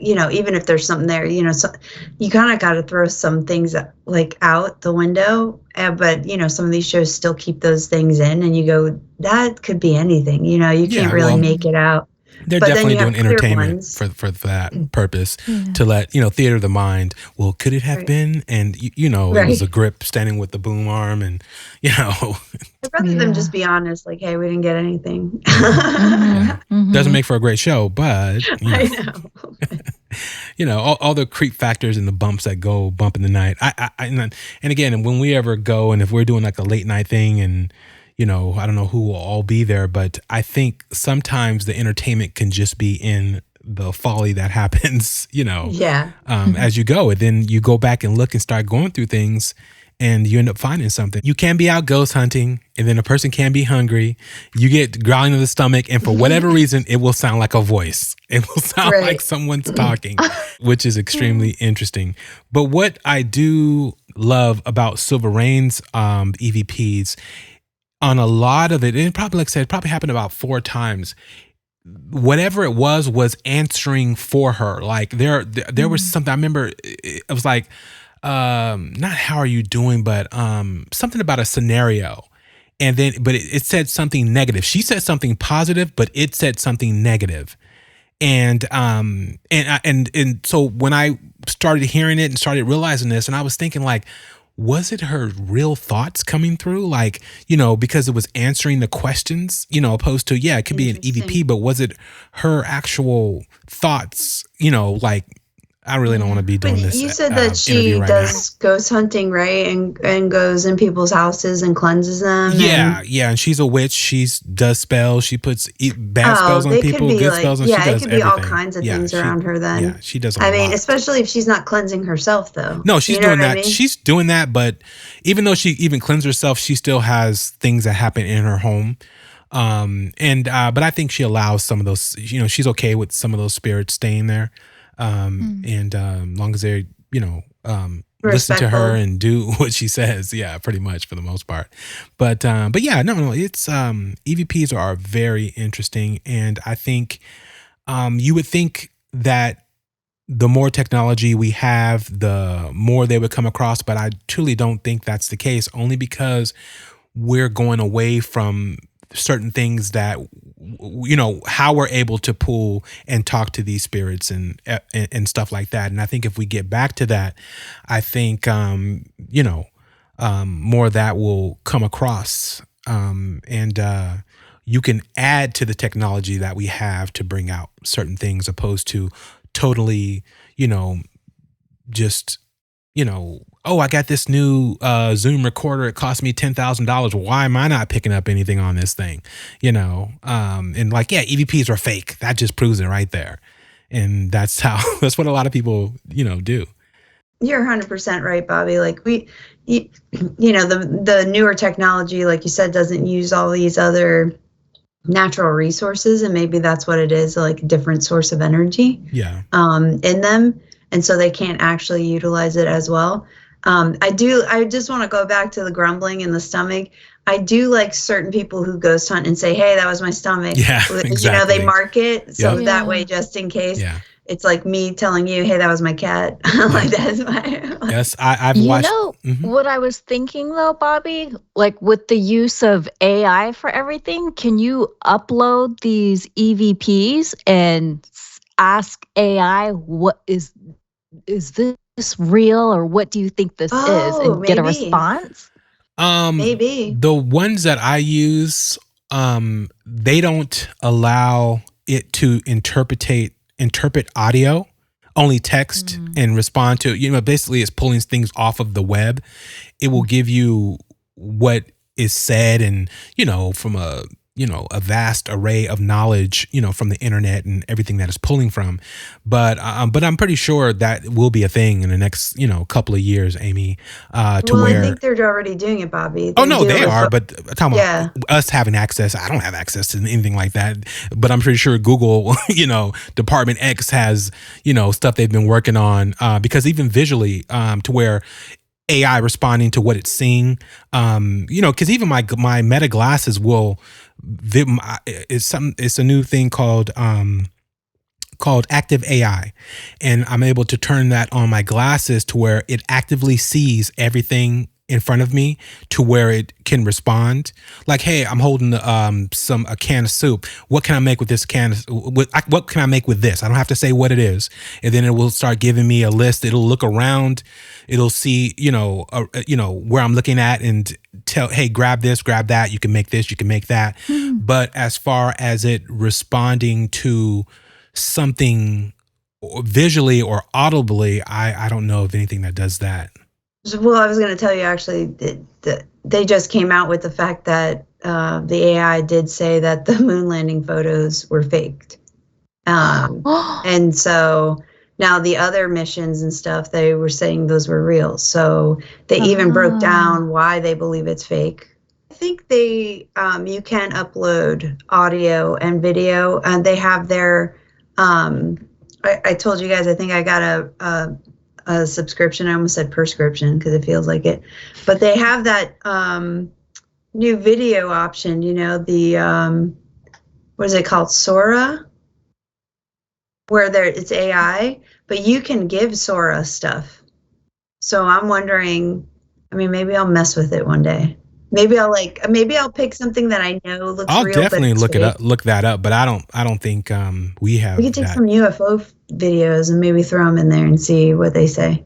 if there's something there, so you kind of got to throw some things like out the window. But, some of these shows still keep those things in and you go, that could be anything, you can't really make it out. They're definitely doing entertainment for that purpose to let, theater of the mind. Well, could it have been? And, it was a grip standing with the boom arm and, I'd rather them just be honest, like, hey, we didn't get anything. Doesn't make for a great show, but, I know. all the creep factors and the bumps that go bump in the night. And again, when we ever go and if we're doing like a late night thing and, I don't know who will all be there, but I think sometimes the entertainment can just be in the folly that happens, as you go. And then you go back and look and start going through things and you end up finding something. You can be out ghost hunting and then a person can be hungry. You get growling of the stomach and for whatever reason, it will sound like a voice. It will sound like someone's talking, which is extremely interesting. But what I do love about Silver Rain's EVPs, on a lot of it, and probably, like I said, probably happened about 4 times. Whatever it was answering for her. Like there was something, I remember it was like, not how are you doing, but something about a scenario. And then, but it said something negative. She said something positive, but it said something negative. And so when I started hearing it and started realizing this, and I was thinking like, was it her real thoughts coming through? Like, because it was answering the questions, opposed to, it could be an EVP, but was it her actual thoughts, like, I really don't want to be doing this. You said that she does ghost hunting, right? And goes in people's houses and cleanses them. Yeah. And she's a witch. She does spells. She puts bad spells on people, good spells, and she does everything. It could be all kinds of things around her then. Yeah, she does a lot. Especially if she's not cleansing herself, though. No, she's doing that. She's doing that, but even though she even cleans herself, she still has things that happen in her home. But I think she allows some of those, she's okay with some of those spirits staying there. And long as they, listen to her and do what she says, pretty much for the most part. But yeah, no, it's EVPs are very interesting, and I think you would think that the more technology we have, the more they would come across. But I truly don't think that's the case, only because we're going away from certain things that, how we're able to pull and talk to these spirits and stuff like that. And I think if we get back to that, I think, more of that will come across. And you can add to the technology that we have to bring out certain things, opposed to totally, just, oh, I got this new Zoom recorder. It cost me $10,000. Why am I not picking up anything on this thing? And like, yeah, EVPs are fake. That just proves it right there. And that's what a lot of people, do. You're 100% right, Bobby. Like the newer technology, like you said, doesn't use all these other natural resources, and maybe that's what it is, like a different source of energy in them, and so they can't actually utilize it as well. I just want to go back to the grumbling in the stomach. I do like certain people who ghost hunt and say, hey, that was my stomach. Yeah, exactly. They mark it so that way, just in case. Yeah. It's like me telling you, hey, that was my cat. Like that's my. Yes, I've watched. What I was thinking though, Bobby, like with the use of AI for everything, can you upload these EVPs and ask AI, what is this real, or what do you think this is, and get a response? Maybe the ones that I use, they don't allow it to interpret audio, only text and respond to, basically it's pulling things off of the web. It will give you what is said, and, from a vast array of knowledge, from the internet and everything that it's pulling from. But I'm pretty sure that will be a thing in the next, couple of years, Amy, I think they're already doing it, Bobby. They are, but talking about us having access, I don't have access to anything like that, but I'm pretty sure Google, Department X has, stuff they've been working on, because even visually, to where AI responding to what it's seeing, because even my Meta glasses will, it's a new thing called active AI, and I'm able to turn that on my glasses to where it actively sees everything in front of me, to where it can respond. Like, hey, I'm holding a can of soup. What can I make with this can? What can I make with this? I don't have to say what it is, and then it will start giving me a list. It'll look around. It'll see, where I'm looking at, and tell, hey, grab this, grab that. You can make this. You can make that. But as far as it responding to something visually or audibly, I don't know of anything that does that. Well, I was going to tell you, actually, they just came out with the fact that the AI did say that the moon landing photos were faked. And so now the other missions and stuff, they were saying those were real. So they even broke down why they believe it's fake. I think you can upload audio and video, and they have their, I told you guys, I think I got a subscription. I almost said prescription because it feels like it, but they have that new video option, the what is it called, Sora, where it's AI, but you can give Sora stuff. So I'm wondering, maybe I'll mess with it one day. Maybe I'll pick something that I know looks real. I'll definitely look that up, but I don't think we have. We could take some UFO videos and maybe throw them in there and see what they say.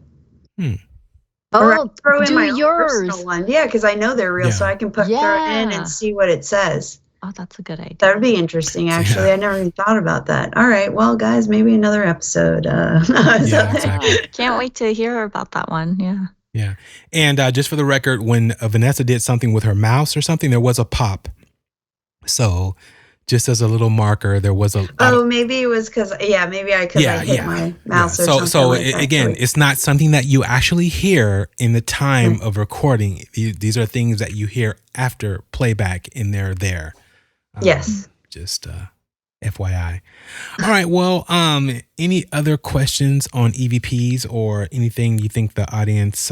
Or throw in my own personal one. Yeah, because I know they're real, so I can throw it in and see what it says. Oh, that's a good idea. That would be interesting, actually. I never even thought about that. All right, well, guys, maybe another episode. Exactly. Can't wait to hear about that one. Yeah. Yeah. And just for the record, when Vanessa did something with her mouse or something, there was a pop. So just as a little marker, there was a... maybe it was because, maybe I hit my mouse or something. So again, it's not something that you actually hear in the time of recording. These are things that you hear after playback, and they're there. Yes. Just FYI. All right. Well, any other questions on EVPs or anything you think the audience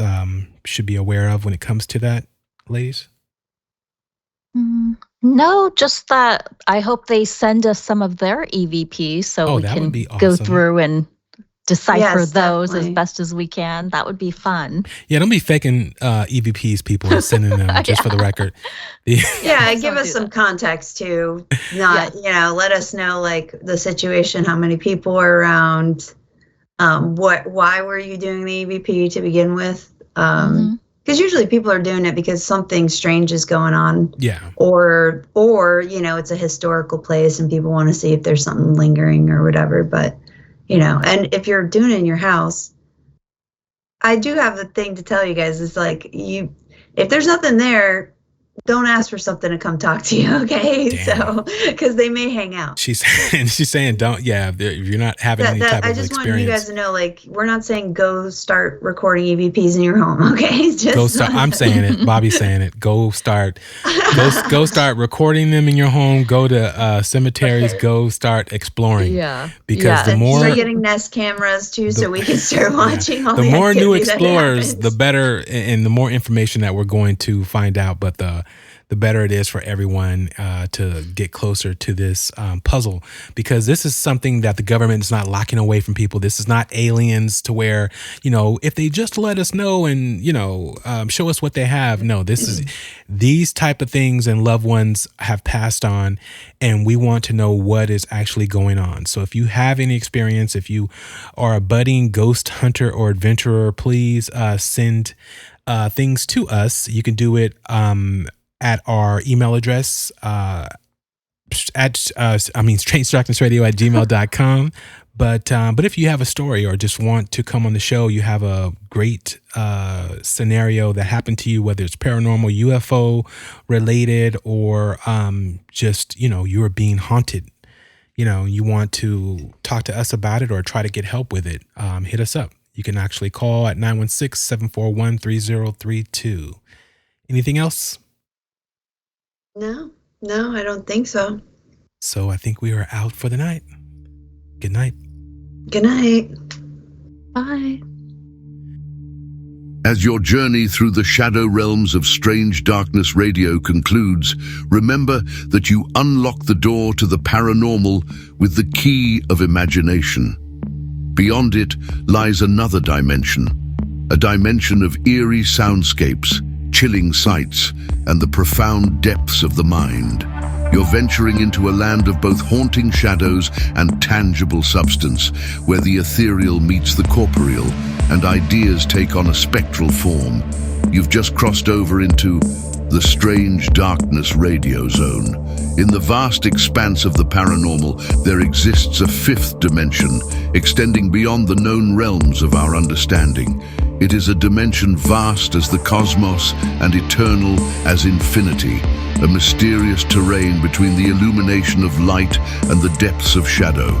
should be aware of when it comes to that, ladies? No, just that I hope they send us some of their EVPs so we can go through and decipher Yes, those definitely. as best as we can. That would be fun. Yeah, don't be faking EVPs, people, and sending them just for the record. Yeah, please give don't us do some that. context too. Not, let us know like the situation, how many people are around, why were you doing the EVP to begin with? Because usually people are doing it because something strange is going on. Yeah. Or it's a historical place and people want to see if there's something lingering or whatever. But, and if you're doing it in your house, I do have a thing to tell you guys. It's like if there's nothing there, don't ask for something to come talk to you, okay? So, because they may hang out. She's saying don't. Yeah, if you're not having any type I of just want you experience. guys to know, like, we're not saying go start recording EVPs in your home, okay? Just Go start. I'm saying it. Bobby's saying it. Go start recording them in your home. Go to cemeteries. Go start exploring. Yeah. Because the more start getting Nest cameras too, so we can start watching all the more new activity that explorers, happens. the better, and the more information that we're going to find out. But the better it is for everyone to get closer to this puzzle, because this is something that the government is not locking away from people. This is not aliens to where, if they just let us know and, show us what they have. No, this is these type of things, and loved ones have passed on, and we want to know what is actually going on. So if you have any experience, if you are a budding ghost hunter or adventurer, please send things to us. You can do it at our email address, strangedarknessradio@gmail.com. But if you have a story or just want to come on the show, you have a great scenario that happened to you, whether it's paranormal, UFO related, or just, you are being haunted, you want to talk to us about it or try to get help with it, hit us up. You can actually call at 916-741-3032. Anything else? No, I don't think so. So I think we are out for the night. Good night. Good night. Bye. As your journey through the shadow realms of Strange Darkness Radio concludes, remember that you unlock the door to the paranormal with the key of imagination. Beyond it lies another dimension, a dimension of eerie soundscapes, chilling sights, and the profound depths of the mind. You're venturing into a land of both haunting shadows and tangible substance, where the ethereal meets the corporeal, and ideas take on a spectral form. You've just crossed over into the Strange Darkness Radio Zone. In the vast expanse of the paranormal, there exists a fifth dimension, extending beyond the known realms of our understanding. It is a dimension vast as the cosmos and eternal as infinity, a mysterious terrain between the illumination of light and the depths of shadow.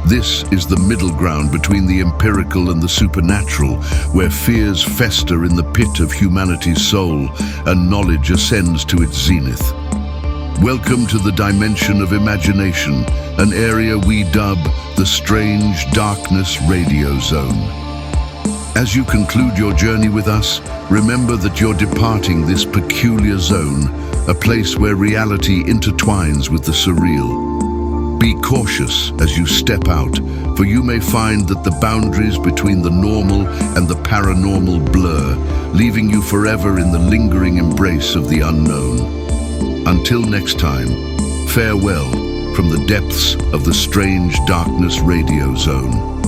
This is the middle ground between the empirical and the supernatural, where fears fester in the pit of humanity's soul and knowledge ascends to its zenith. Welcome to the dimension of imagination, an area we dub the Strange Darkness Radio Zone. As you conclude your journey with us, remember that you're departing this peculiar zone, a place where reality intertwines with the surreal. Be cautious as you step out, for you may find that the boundaries between the normal and the paranormal blur, leaving you forever in the lingering embrace of the unknown. Until next time, farewell from the depths of the Strange Darkness Radio Zone.